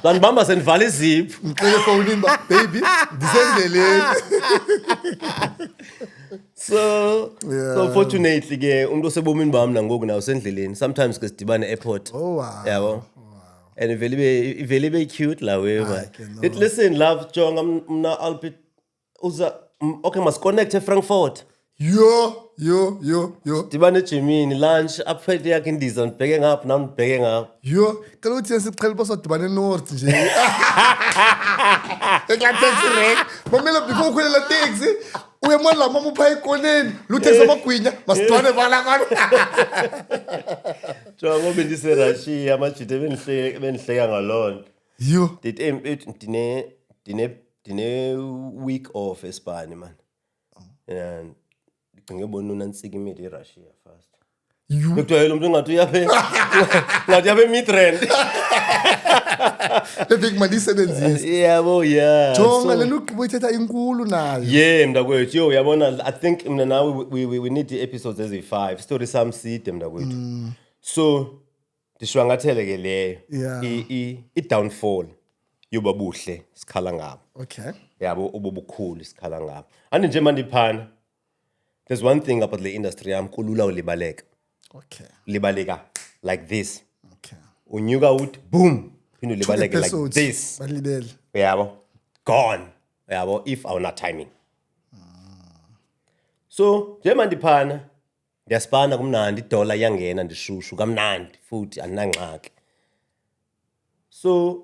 Zanibamba sendivala izipho. Ngicela phone ba baby, ndisendleleni. So fortunately ke umuntu osebomini bami nangoku nawo sendleleni. Sometimes ke sidibane airport. Oh wow. Yabo. And very very cute la way man. Listen love Jonga mna Albert uza okay must connect eFrankfurt. Yo. Dibane eJimini lunch aphethe yakhe indiza ndibheke ngapha nami ndibheke ngapha. Yo, kaloku thina siqhela basodibane north nje. Ekla taxi rank. Mamela before ukhwela taxi, uyamona la mama upha ekoneni, luthe samagwinya, masidwane bala kana. Jonga ngoba ndise Russia amajite benihleka ngalona. Yo. Dine week off eSpani man. And ngibona unansika imidi eRussia first. Bekuthiwa lo muntu ngathi uyaphe. Ngathi yabe Midrand. Befike mandisebenzise. Yabo yeah. Jonga lento uqhubuyithetha inkulu nayo. Yeah mntakwethu yo uyabona I think mina now we need the episodes ezi5 story sam side mntakwethu. So dishwangathele ke leyo. I downfall yoba buhle sikhala ngabo. Okay. Yabo ububukhulu sikhala ngabo. Ande nje mandiphana. There's one thing about the industry yam kulula ulibaleka. Okay. Libaleka like this. Okay. Unyuka ut boom. Phinde libaleka like this. Balibele. Yabo. Gone. Yabo if awuna timing. So, nje mandiphana ndiyaspana kumnandi dollar yangena ndishushu kamnandi futhi andinangxaki. So,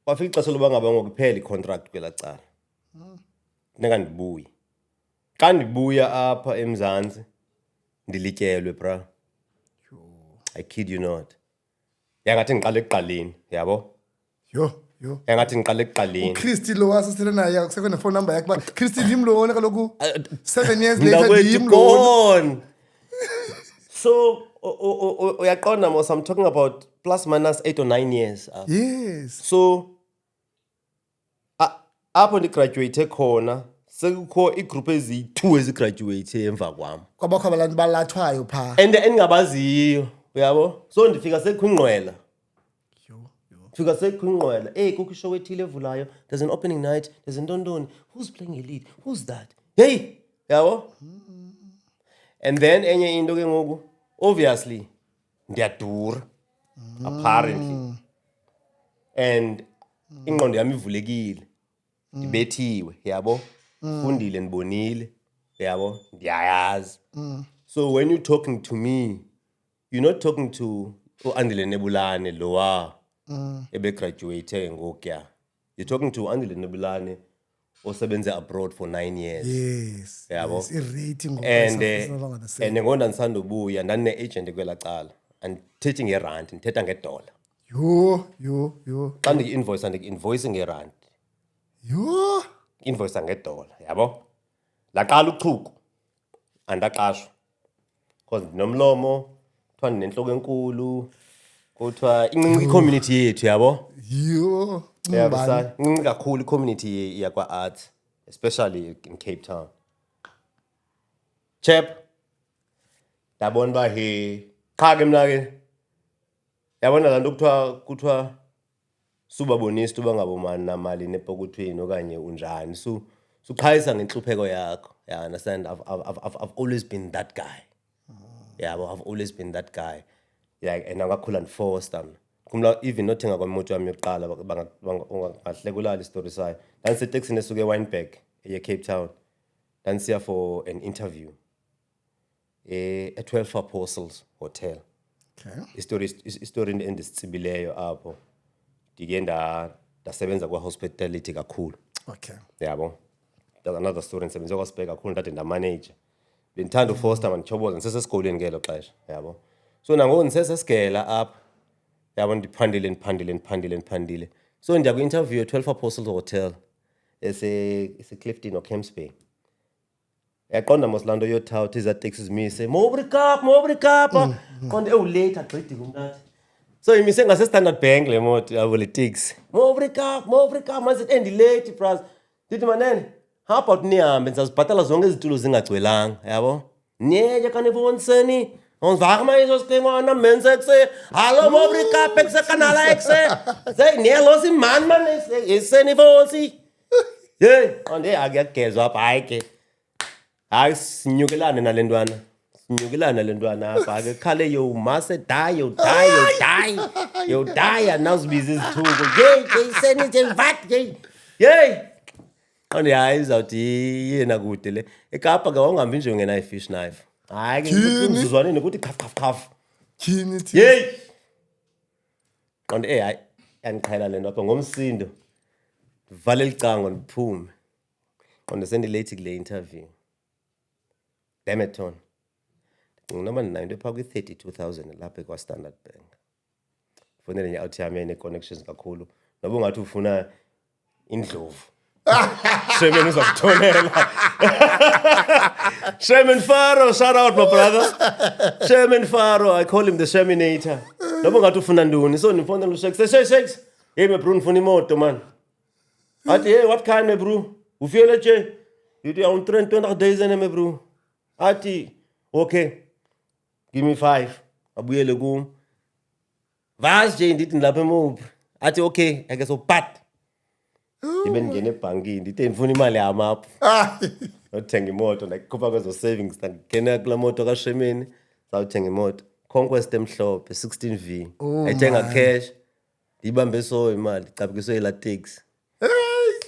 wafika ixesha loba ngaba ngokuphela icontract kwela cala. Ndinga ndibuye. Xa ndibuya apha eMzantsi ndilityelwe bra. I kid you not. Yangathi ngiqala ekuqaleni, yabo? Yo. Yangathi ngiqala ekuqaleni. Christy lo wasithela naye akusekho phone number yakhe ba Christy ndim lo wona kaloku 7 years later ndim lo. So uyaqonda mos I'm talking about plus minus 8 or 9 years. Yes. So apho ndigraduate khona sekukho igroup ezi2 ezigraduate emva kwami. Kwabakho abantu balathwayo pha. And engabaziyo, uyabo? So ndifika sekhunqwela. Fika sekhunqwela. Hey, kukho show ethile evulayo. There's an opening night. There's Ntondoni. Who's playing a lead? Who's that? Hey, uyabo? And then enye into ke ngoku, obviously ndiyadura apparently. And ingqondo yami ivulekile. Ndibethiwe, yabo? Fundile ndibonile, yabo? Ndiyayazi. So when you're talking to me, you're not talking to Andile Nebulane lowa ebe graduate ngokuya. You're talking to Andile Nebulane osebenze abroad for 9 years. Yes. Yabo? Yes, i-rating And ngonda ndisanda ubuya ndane agent kwela cala. Andithethi ngerand, ndithetha ngedola. Yo. Xa ndiki-invoice andiki-invoice ngerand. Yo. invoice ngedola yabo laqala uchuku andaqashwa because nomlomo kuthiwa nenhloko enkulu kuthiwa incinci community yethu yabo Yo. yabasana incinci kakhulu community yakwa arts especially in Cape Town chap dabona ba he cha ke mina ke yabona lanto kuthiwa subabonisa uba ngabomani namali nepokuthweni okanye unjani suqhayisa ngenhlupheko yakho. Yeah, understand. I've always been that guy. Yeah, well, I've always been that guy. Yeah, and ngakhula ndifoster mina. Kumla even nothenga kwemoto yami yokuqala bangahle kulala story sayo. Dansi taxi esuke eWynberg Cape Town. Dansiya for an interview at 12 Apostles Hotel. Okay. Istory endisitsibileyo apho. Ndike ndasebenza kwa hospitality kakhulu. Okay. Yabo. There's another story ensebenza kwa Spec kakhulu ndade ndamanager. Bendithanda ufoster man choboza ngisesesikoleni ngelo xesha, yabo. So nangoku ndisesesigela apha. Yabo ndiphandile. So ndiya ku-interview 12 Apostles Hotel ese Clifton or Camps Bay. Yaqonda mos lando yothawuthi iza taxis mise Mowbray Cup konde late agqidi kumntathi. So imise ngase Standard Bank le moto yabo le taxi. Mowbray Cup manje endi late bros. Dithi manene how about nihambe nizazibhatala zonke izitulo zingagcwelanga yabo. Niye kanibonseni ons waag maar eens skema mense sê hallo Mowbray Cup ek se kanala ek sê. Sê nee los die man is sê nie vir ons nie. Hey, onde akuyagezwa apha hayi ke. Hayi sinyukelane nalendwana. Sinyukelane nalendwana apha ke khale yo mase die. Yo die nawuzibiza izithuko. Hey, senithi vat hey. Hey. Onde hayi izawuthi yena kude le. Ekapa ke wangahambi nje ungena ifish knife. Hayi ke ngizuzwaneni ukuthi khaf. Kini thi. Hey. Onde hayi yangiqhela lento apha ngomsindo. Vale licango ndiphume. Onde sendilate kule interview. Damn it, Ton. Noma ndinayo pha kwi-32,000 lapha kwa Standard Bank. Fonele nje out yami connections kakhulu. Noba ungathi ufuna indlovu. Sherman uzakuthonela. Sherman Faro, shout out my brother. Sherman Faro, I call him the Sherminator. Noba ungathi ufuna nduni. So nifonela uShakes. Hey my bro, ngifuna imoto man. Athi hey what kind my bro? Ufiyele nje? Yithi on 20 days ene my bro. Athi okay give me 5 abuyele kum vas nje ndithi ngilapha eMobi athi okay ake so pat ibe ngene ebhankini ndithi ngifuna imali yami apha ngothenga imoto ndayikhupha kwezo savings ngena kula moto kaShemeni sawuthenga imoto Conquest emhlophe 16V ayithenga cash ndibambe so imali icapukiswe la taxi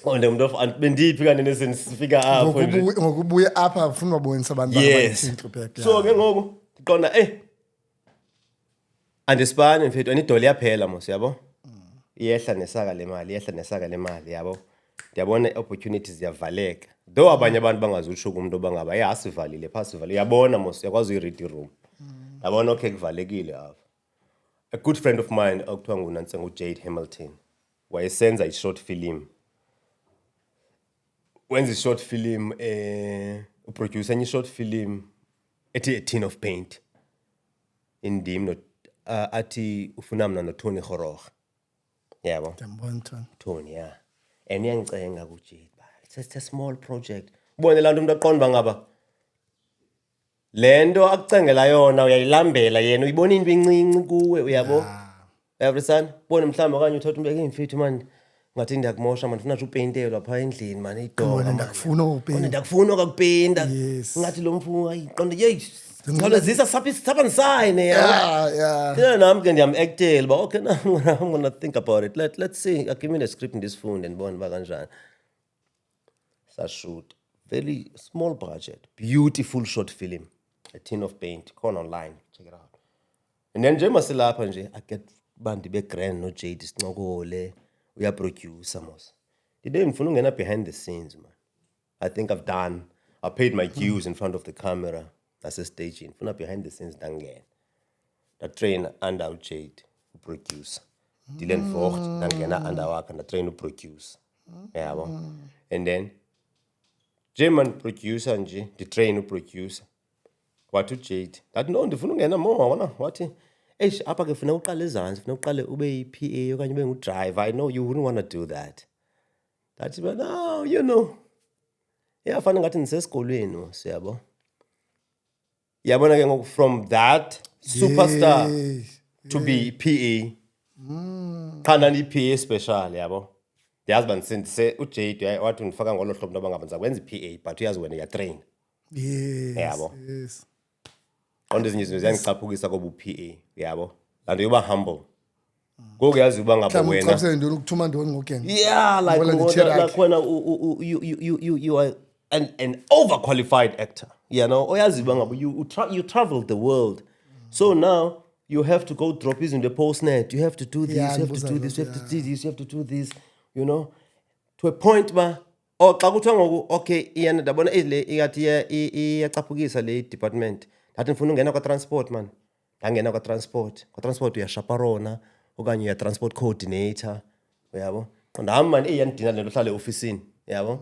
onde umuntu bendiphi kanti nesifika apho nje ngokubuya apha ufuna ubonisa abantu abaninhluphe. So ke ngoku ndiqonda andisibani mfethu anidoli yaphela mos yabo. Iyehla nesaka le mali yabo. Ndiyabona opportunities ziyavaleka. Though abanye abantu bangazusho kumuntu bangaba asivalile phasivalile. Uyabona mos yakwazi uyi-read room. Yabona okay kuvalekile apha. A good friend of mine okuthiwa nguNansi nguJade Hamilton wayesenza i-short film. Wenza i-short film uproduce enye i-short film ethi A Tin of Paint indim athi ufuna mina noTony Goroga yabo Ndiyambona Tony yeah and iyangicenga kuJade it's a small project ubone lanto umuntu aqonda ngaba lento akucengela yona uyayilambela yena uyibona into encinci kuwe uyabo everyson bona mhlawumbe okanye uthatha umbeke imfithu man ngathi ndiyakumosha man ufuna upaintelwa lapha endlini man idonga ndakufuna upenda ndakufuna ukupenda ngathi lo mfumo ayiqonda hey ngolezisa sapha nsayine yeah nami ke ndiyam-actela ba okay now I'm gonna think about it let's see give me the script ndisifunde ndibone ba kanjani sashoot very small budget beautiful short film A Tin of Paint khona online check it out and then nje masilapha nje I get bandi be-grand noJade sincokole uyaproducer mos today ngifuna ungena behind the scenes man I think I paid my dues in front of the camera nasestaging ngifuna behind the scenes ndangena ndatrain under uJade uproducer Dylan Vogt ndangena under wakhe ndatrain uproducer yabo and then German producer nje nditrain uproducer wathi uJade ndathi no ndifuna ungena more wona wathi eish apha ke funa uqale ezantsi funa uqale ube yi-PA okanye ube ngudriver I know you wouldn't want to do that ndathi but no you know iyafana ngathi ndisesikolweni siyabo yabona ke ngoku from that superstar to be PA qha i-PA special yabo ndiyazi uba ndisindise uJade wathi undifaka ngolo hlobo ntoba ngaba ndiza kwenza i-PA but uyazi wena uyatrain yabo qonda ezinye izinto ziyandicaphukisa koba u-PA yabo laa nto yoba humble ngoku yazi uba ngaba wena ntoni ukuthuma ntoni ngogeng yeah like when you are an overqualified actor you know oyazi uba ngaba you traveled the world so now you have to go drop izinto ePostnet you have to do this you have to do this you have to do this you have to do this you know to a point ba xa kuthiwa ngoku okay iyana ndabona le ingathi iyacaphukisa le department ndathi ndifuna ungena kwa-transport man ndangena kwa-transport uyashaparona okanye uya-transport coordinator uyabo qondam mani iyandina le nto hlala eofisini yabo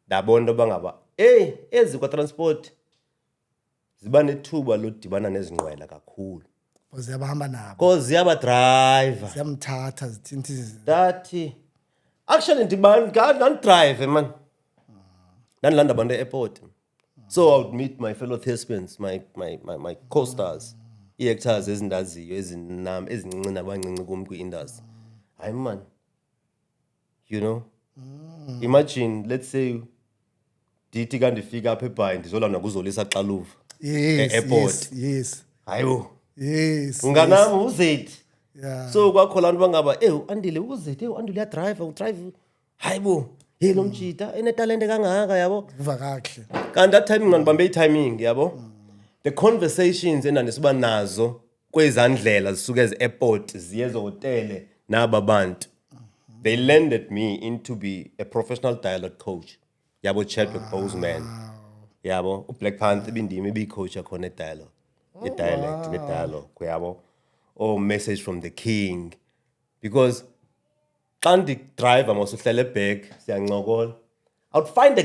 ndabona into yoba ngaba ezi kwa-transport ziba nethuba lodibana nezinqwela kakhulu ziyabahamba nabo because ziyabadrayiva ziyamthatha zithinthi ndathi actually ndandidrive man ndandilanda abantu e-airport so I would meet my fellow thespians my co-stars ii-actors ezindaziyo ezinam ezincinci nabancinci kum kwi-industry hayi man you know imagine let's say ndithi kandifika apha eBhayi ndizolanda kuzolisa Xaluva e-airport yes hayibo yes unganam uzethi yeah so kwakho laa nto bangaba andile uzethi andile uyadrive udrive hayibo lo mjita enetalente kangaka yabo kuva kakuhle kanti that timing ndibambe i-timing yabo the conversations endandisiba nazo kwezandlela zisuke ezi-airport ziye ezihotele naba bantu they landed me into be a professional dialogue coach yabo Chadwick Boseman yabo uBlack Panther ibindima ibiyicoach yakhona e-dialogue i-dialect ne-dialogue yabo message from the king because xa ndidrive masuhlele eback siyancokola I would find a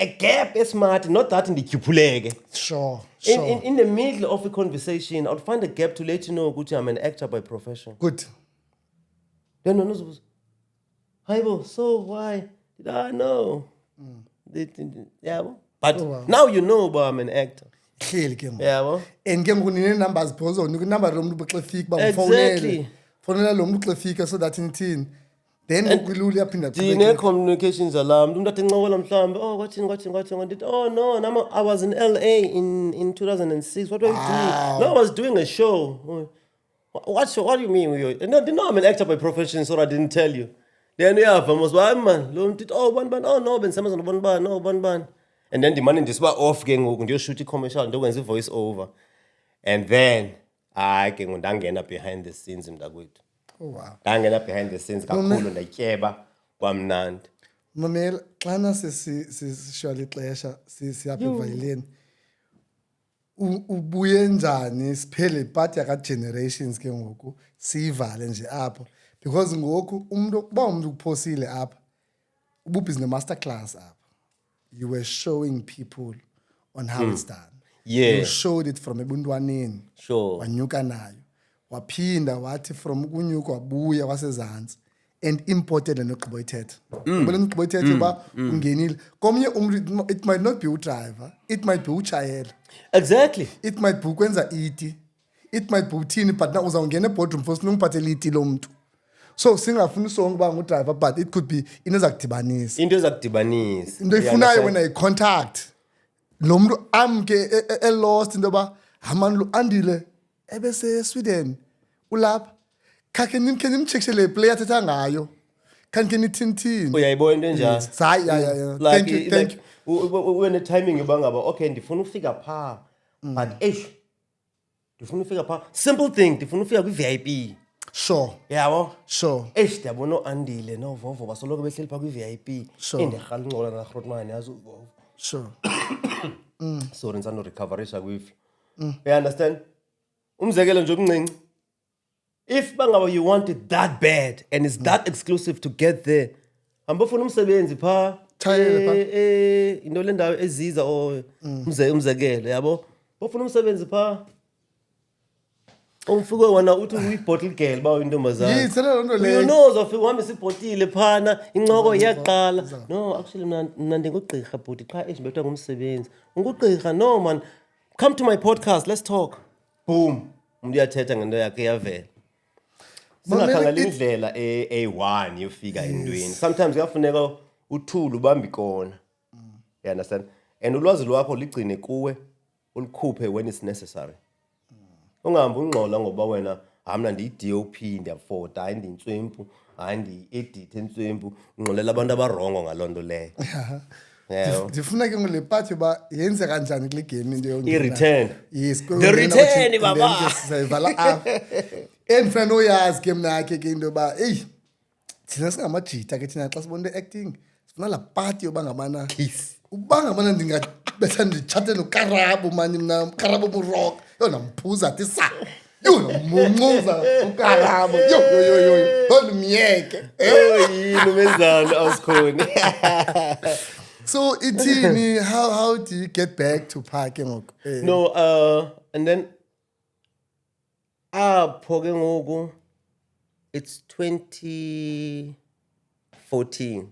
gap esmart not that ndidyuphuleke sure in the middle of a conversation I would find a gap to let you know ukuthi I'm an actor by profession good then nonozibuza hayibo so why did I know yabo but now you know about I'm an actor hleli ke ngoku yabo and ke ngoku nine-numbers because unika inumber lomuntu xa efika uba mfowunele lo mntu xa efika so that nithini then ngokulula iyaphinda ndine-communications alarm umntu athi ncokola mhlawumbi kwathini ndithi no I was in LA in 2006 what were you doing no I was doing a show what do you mean no I'm an actor by profession so I didn't tell you then uyava mos hayi man lo mntu bani no bendisebenza nobani and then ndimane ndisiba off ke ngoku ndiyoshuta i-commercial ndiyokwenza i-voice over and then hayi ke ngoku ndangena behind the scenes mntakwethu wow ndangena behind the scenes kakhulu ndatyeba kwamnandi mamela xana sishwala ixesha siyapha evayileni ubuye njani siphele ipati yaka-generations ke ngoku siyivale nje apho because ngoku uba umntu kuphosile apha ububhizi ne-masterclass apha you were showing people on how it's done you showed it from ebuntwaneni wanyuka nayo waphinda wathi from ukunyuka wabuya wasezantsi and imported nogqiba ithetha ubona ugqiba ithetha uba ungenile komnye umntu it might not be udriver it might be utshayela exactly it might be ukwenza iti it might be uthini but na uzawungena eboardroom for sinungiphathela iti lo mntu so singafuni sonke uba ngudriver but it could be into ezakudibanisa into ifunayo wena i-contact lo mntu amke elost into yoba hamani lo andile ebesesweden ulapha khe nimtshekishe le play athetha ngayo khanike nithini uyayibona into enjalo thank you une-timing yoba ngaba okay ndifuna ufika phaa but ndifuna ufika phaa simple thing ndifuna ufika kwi-VIP sure yabo sure ndiyabona o-andile novovo basoloko behleli phaa kwi-VIP endirhala uncokola nagrotman yazi uvovo sure sorry ndisanorecoverisha kwifi understand umzekelo nje omncinci if bangaba you want it that bad and it's that exclusive to get there hamba ufuna umsebenzi pha Tshayele into le ndawo eziza or umzekelo yabo ufuna umsebenzi pha umfike wona uthi uyi-bottle girl ba uyintombazana Yithi loo nto leyo. you know uzofika uhambe isibhotile phana incoko iyaqala no actually mna ndingugqirha bhuti qha ezibethwa ngumsebenzi ungugqirha no man come to my podcast let's talk boom umuntu uyathetha ngento yakhe iyavela singakhangela indlela a1 yofika endweni sometimes kuyafuneka uthule ubambe ikona you understand and ulwazi lwakho ligcine kuwe ulikhuphe when it's necessary ungahambi ungxola ngoba wena hamna ndiyi-DOP ndiyafota hayi ndiyintswempu hayi ndiyi-edit entswempu ungxolela abantu abarongo ngaloo nto leyo ndifuna ke ngole part yoba yenze kanjani kule game into i-return yes the return baba sizayivala apha endifuna noyazi ke mna ke into yoba eyi thina singamajita ke thina xa sibona into acting sifuna laa part yoba ngamana uba ngamana ndingabetha nditshate nokarabo mani mna ukarabo murok yo namphuza athi sa yo namuncuza ukarabo yo ndimyeke yini umenzalo awusikhoni so ithini how do you get back to park ngoku no and then apho ke ngoku it's 2014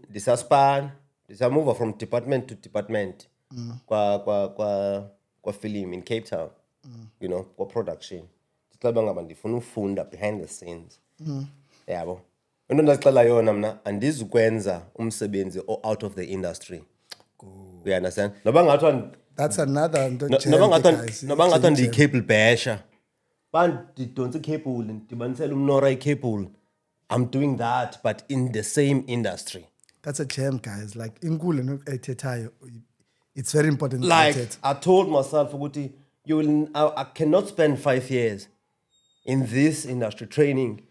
ndisaspan ndisamova from department to department kwa film in Cape Town you know kwa production ndicela ngaba ndifuna ufunda behind the scenes yabo into ndazixela yona mna andizukwenza umsebenzi out of the industry you understand noba ngathi that's another nto noba ngathi ndiyi-cable basher bandidonsa i-cable ndibanisela umnora i-cable I'm doing that but in the same industry that's a gem guys like inkulu nento ethethayo it's very important like I told myself ukuthi I cannot spend 5 years in this industry training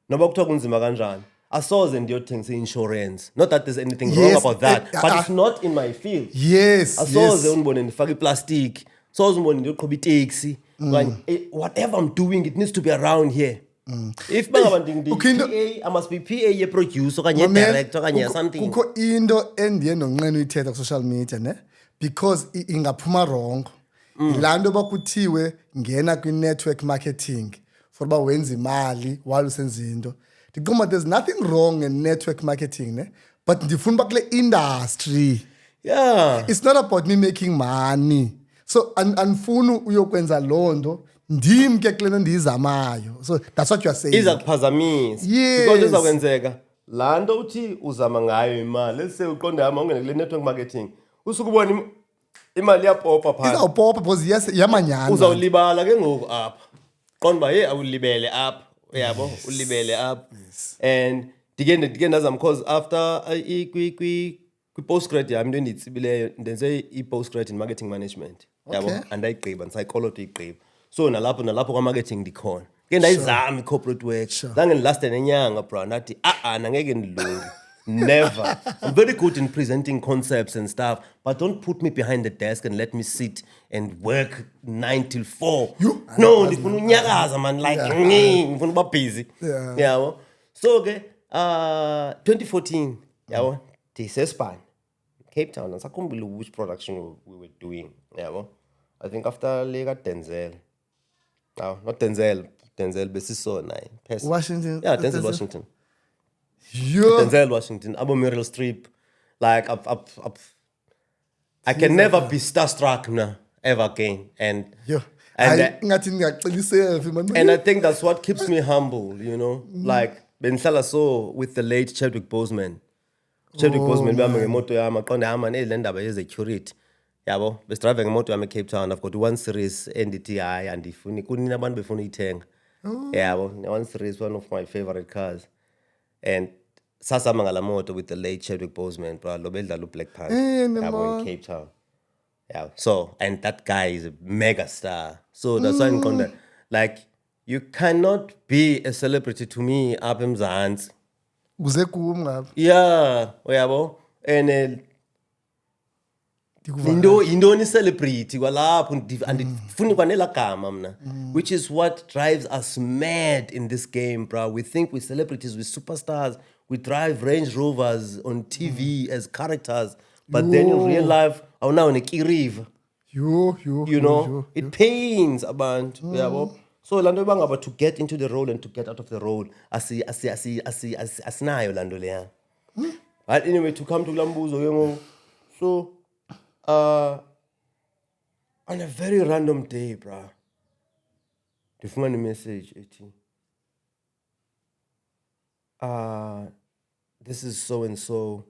noba kuthiwa kunzima kanjani asoze ndiyothengisa i-insurance not that there's anything wrong about that but it's not in my field asoze undibone ndifaka iplastic soze undibone ndiyoqhuba iteksi whatever I'm doing it needs to be around here if bangaba ndi-PA I must be PA ye-producer okanye ye-director okanye ye-something kukho into endiye nonqena uyithetha ku-social media ne because ingaphuma wrong yilaa nto bakuthiwe ngena kwi-network marketing for uba wenza imali while usenza into ndiqomba there's nothing wrong in network marketing ne but ndifuna uba kule industry it's not about me making money so andifuni uyokwenza loo nto ndim ke kule nto ndiyizamayo so that's what you're saying iza kuphazamisa because izakwenzeka laa nto uthi uzama ngayo imali lese uqonde hama ungene kule network marketing usuke ubona imali iyapopa phaa izawupopa because iyamanyana uzawulibala ke ngoku apha qonda uba hey awulibele apha uyabo ulibele apha and ndike ndazama because after kwi-postgrad yami into endiyitsibileyo ndenze i-postgrad in marketing management yabo andayigqiba ndisayikoloto uyigqiba so nalapho kwa-marketing ndikhona ke ndayizama i-corporate work zange ndilaste nenyanga bro ndathi nangeke ndilungi never I'm very good in presenting concepts and stuff but don't put me behind the desk and let me sit and work 9 till 4 no ndifuna unyakaza man like ngifuna uba busy yabo so ke 2014 yabo ndisespan Cape Town andisakhumbuli which production we were doing yabo I think after le kaDenzel no not Denzel besiso naye Washington Denzel Washington Denzel Washington abo Meryl Streep like I can never be starstruck now ever again and ngathi ndingaqiniseka man and I think that's what keeps me humble you know like bendihlala so with the late Chadwick Boseman behamba ngemoto yami aqonde hama le ndaba ye-security yabo besidrive ngemoto yami eCape Town I've got one series endithi hayi andifuni kunini abantu befuna uyithenga yabo one series one of my favorite cars and sasama ngala moto with the late Chadwick Boseman bro lo bedlala uBlack Panther yabo in Cape Town so and that guy is a mega star so that's why ngiqonda like you cannot be a celebrity to me apha eMzantsi kuze kum ngapha uyabo and Indoni celebrity kwalapho andifuni kwanela gama mna, which is what drives us mad in this game, bro. We think we're celebrities, we're superstars, we drive Range Rovers on TV as characters, but then in real life awunawo nekiriva. You know, it pains abantu, yabo. So lando bangaba to get into the role and to get out of the role asinayo lando leya. But anyway, to come to Lambuzo, you know, so on a very random day, bruh, ndifumana message ethi this is so and so,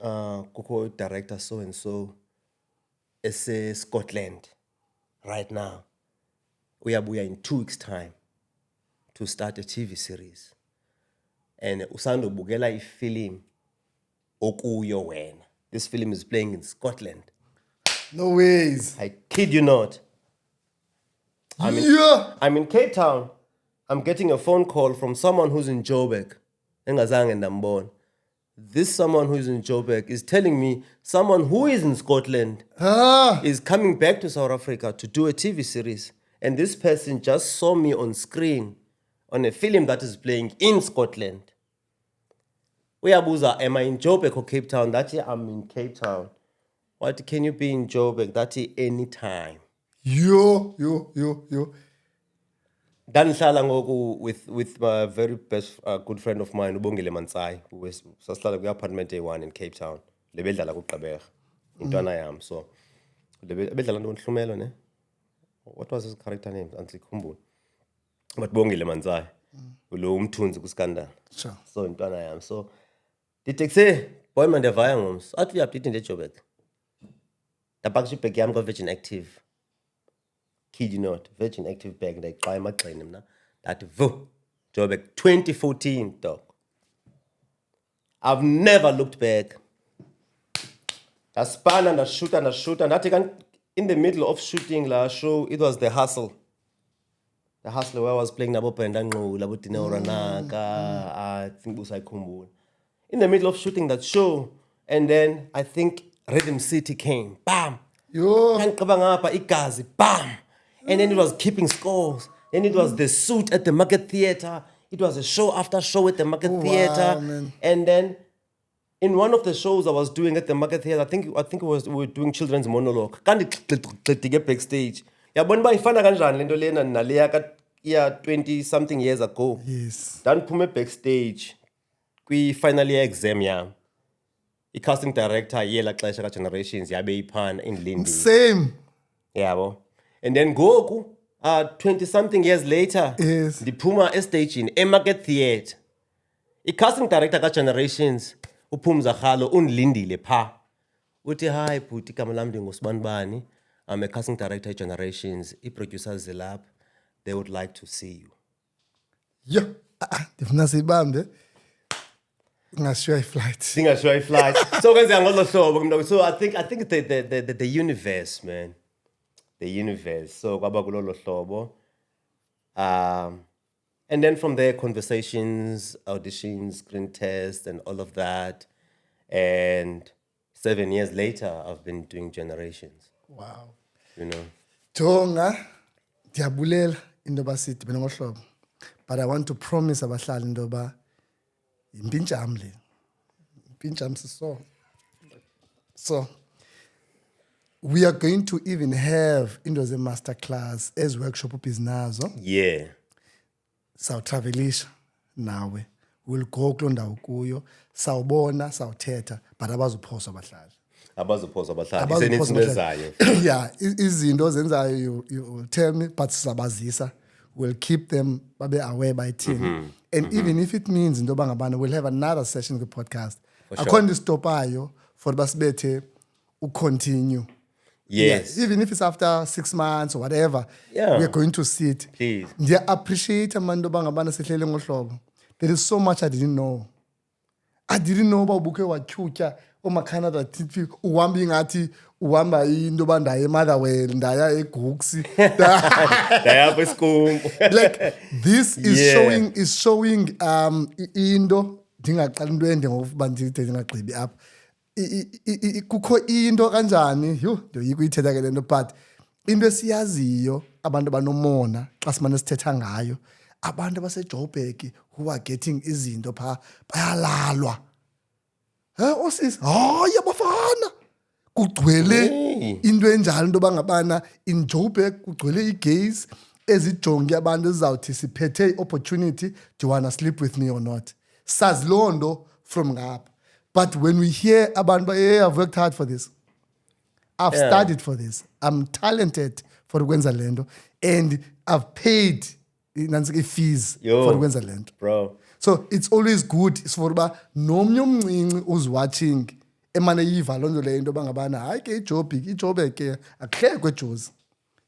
kukho director so and so Scotland right now. Uyabuya in 2 weeks time to start a TV series. And usando bukela ifilm okuyo wena. This film is playing in Scotland. No ways. I kid you not. I'm in Cape Town. I'm getting a phone call from someone who's in Joburg. Engazange ndambona. This someone who is in Joburg is telling me someone who is in Scotland is coming back to South Africa to do a TV series. And this person just saw me on screen on a film that is playing in Scotland. Uyabuza, am I in Joburg or Cape Town? That year I'm in Cape Town. What can you be in Joburg? That year anytime. Yo. Danhlala ngoku with my very best good friend of mine, Ubongile Mansai, who was saslala kwi apartment A1 in Cape Town. Lebedlala ku Gqeberha. Intwana yam. So lebedlala ntoni Hlumelo ne? What was his character name? Antikhumbula. But Bongile Mansai. Lo umthunzi kuScandal. Sure. So intwana yam. So ditexe boy man ndiyavaya ngomso. Athi uyaphi into eJoburg. Ndapakisha ibheg yam kwa Virgin Active. Kid you not, Virgin Active bag ndayiqaya emagxeni mna. That Joburg 2014 dog. I've never looked back. Ndaspana ndashuta ndathi in the middle of shooting la show, it was The Hustle. The Hustle where I was playing nabo Brenda Nqula, abo Dineo Ranaka, I think busayikhumbula. In the middle of shooting that show, and then I think Rhythm City came. Bam! Yo. Igazi, bam! And then it was keeping scores. Then it was the suit at the Market Theatre. It was a show after show at the Market Theatre. Man. And then in one of the shows I was doing at the Market Theatre, I think we were doing children's monologue. Kanti get backstage. Yabona ba ifana kanjani lento lena naleya ka 20 something years ago. Yes. Dan phume backstage kwi final year exam yam. I-casting director yela xesha ka-Generations yabe iphana in Lindi. Same. Yabo. And then ngoku 20 something years later, Yes. ndiphuma estagini eMarket Theatre. I-casting director ka-Generations uPhumza Khalo unilindile pha. Uthi hi bhuti igama lam ndingusbanibani. I'm a casting director at-Generations. I-producers zilapha. They would like to see you. Yo. Ndifuna sibambe. Ngashiya iflight. Singashiya iflight. So kwenzeka ngolo hlobo mntwana. So I think the universe, man. The universe. So kwaba kulolo hlobo. And then from there, conversations, auditions, screen tests, and all of that. And 7 years later, I've been doing Generations. Wow. You know. Jonga, ndiyabulela into basithi bena ngohlobo. But I want to promise abahlali into ba impinjam le. Impinjam so we are going to even have into the master class as workshop ubizinazo. Yeah. Sawutravelisha nawe. We'll go kulo ndawo kuyo. Sawubona, sawuthetha, but abazuphoswa abahlali. Abazophosa abahlali. Isenithimezayo. Yeah, izinto zenzayo you will tell me, but sabazisa. We'll keep them babe aware by team. And even if it means into bangabana, we'll have another session of the podcast. Akhondi stopayo for basibethe continue. Yes. Yeah, even if it's after 6 months or whatever, Yeah. we're going to see it. Please. Ndiya appreciate amando bangabana sehlele ngohlobo. There is so much I didn't know. I didn't know about buke watyutyha omaKhanada TV uhambi ngathi uhamba into bandaye Motherwell ndaya eGuksi. Dayapha esikhumbu. Like this is Yeah. showing into ndingaqala into ende ngokuba ndide ndingagqibi apha kukho into kanjani ndoyika uyithetha ke lento but into esiyaziyo abantu abanomona xa simane sithetha ngayo abantu baseJoburg who are getting izinto pha bayalalwa osisi hayi abafana kugcwele into enjalo into bangabana in Joburg kugcwele igays ezijonge abantu ezizawuthi siphethe i-opportunity, do you want to sleep with me or not? Sazi londo from ngapha. But when we hear abantu, hey, I've worked hard for this. I've studied for this. I'm talented for ukwenza lento and I've paid fees for ukwenza lento. Bro. So it's always good for uba nomnye umncinci who's watching emane yiva lonto le into bangabana hayi ke iJoburg ke akuhlekwe eJozi.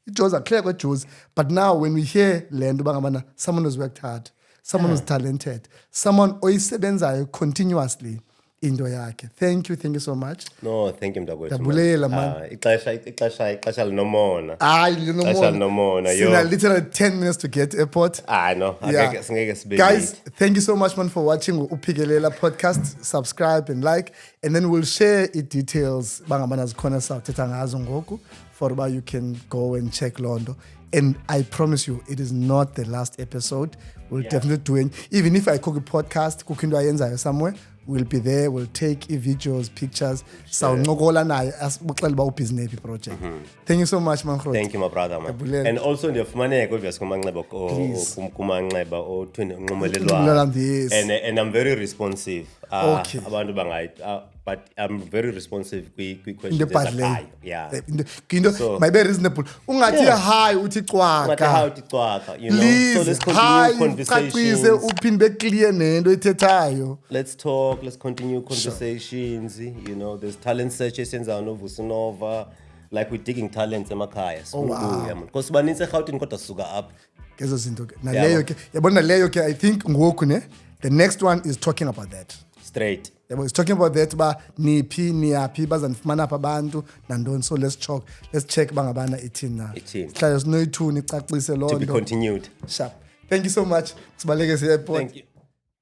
IJozi akuhlekwe eJozi. But now when we hear le nto bangabana someone who's worked hard, someone who's talented, someone oyisebenzayo continuously into yakhe. Thank you so much. No, thank you mntakwethu. Ndabulela man. Ixesha linomona. Hayi Ixesha linomona yo. Sina literally 10 minutes to get to airport. No. Yeah. Singeke sibe Guys, late. thank you so much man for watching Uphikelela podcast. Subscribe and like, and then we'll share it details bangabana zikhona sawuthetha ngazo ngoku for uba you can go and check Londo. And I promise you, it is not the last episode. We'll definitely do it. Even if I cook a podcast, cooking do ayenzayo somewhere, we'll be there. We'll take videos, pictures. Sawuncokola naye asixele ba ubhizinephi project. Thank you so much man. Thank you my brother man. Ndabulela. And also ndiyafumaneka obvious kumanxeba kumanxeba onxumelelwano. Yes. And I'm very responsive. Okay. Abantu bangayi but I'm very responsive questions ezakhayo. Yeah. Into my very reasonable. Ungathi hi uthi cwaka. How to talk, you know. Please, So let's hi, continue conversations. uphinde clear nento ethethayo. Let's talk, let's continue conversations, you know. There's talent searches in Vusinova, like we're digging talents emakhaya. So man. Because banintse eGauteng kodwa suka up. Kezo zinto ke. Naleyo ke. Yabona leyo ke I think ngoku ne. The next one is talking about that. Straight. Yabo is talking about that ba niyaphi bazanifumana apha abantu nandoni, so let's check bangabana ithini na. Sihlala sinoyithuni icacise lo nto. To be continued. Sharp. Thank you so much. Sibaleke si airport. Thank you.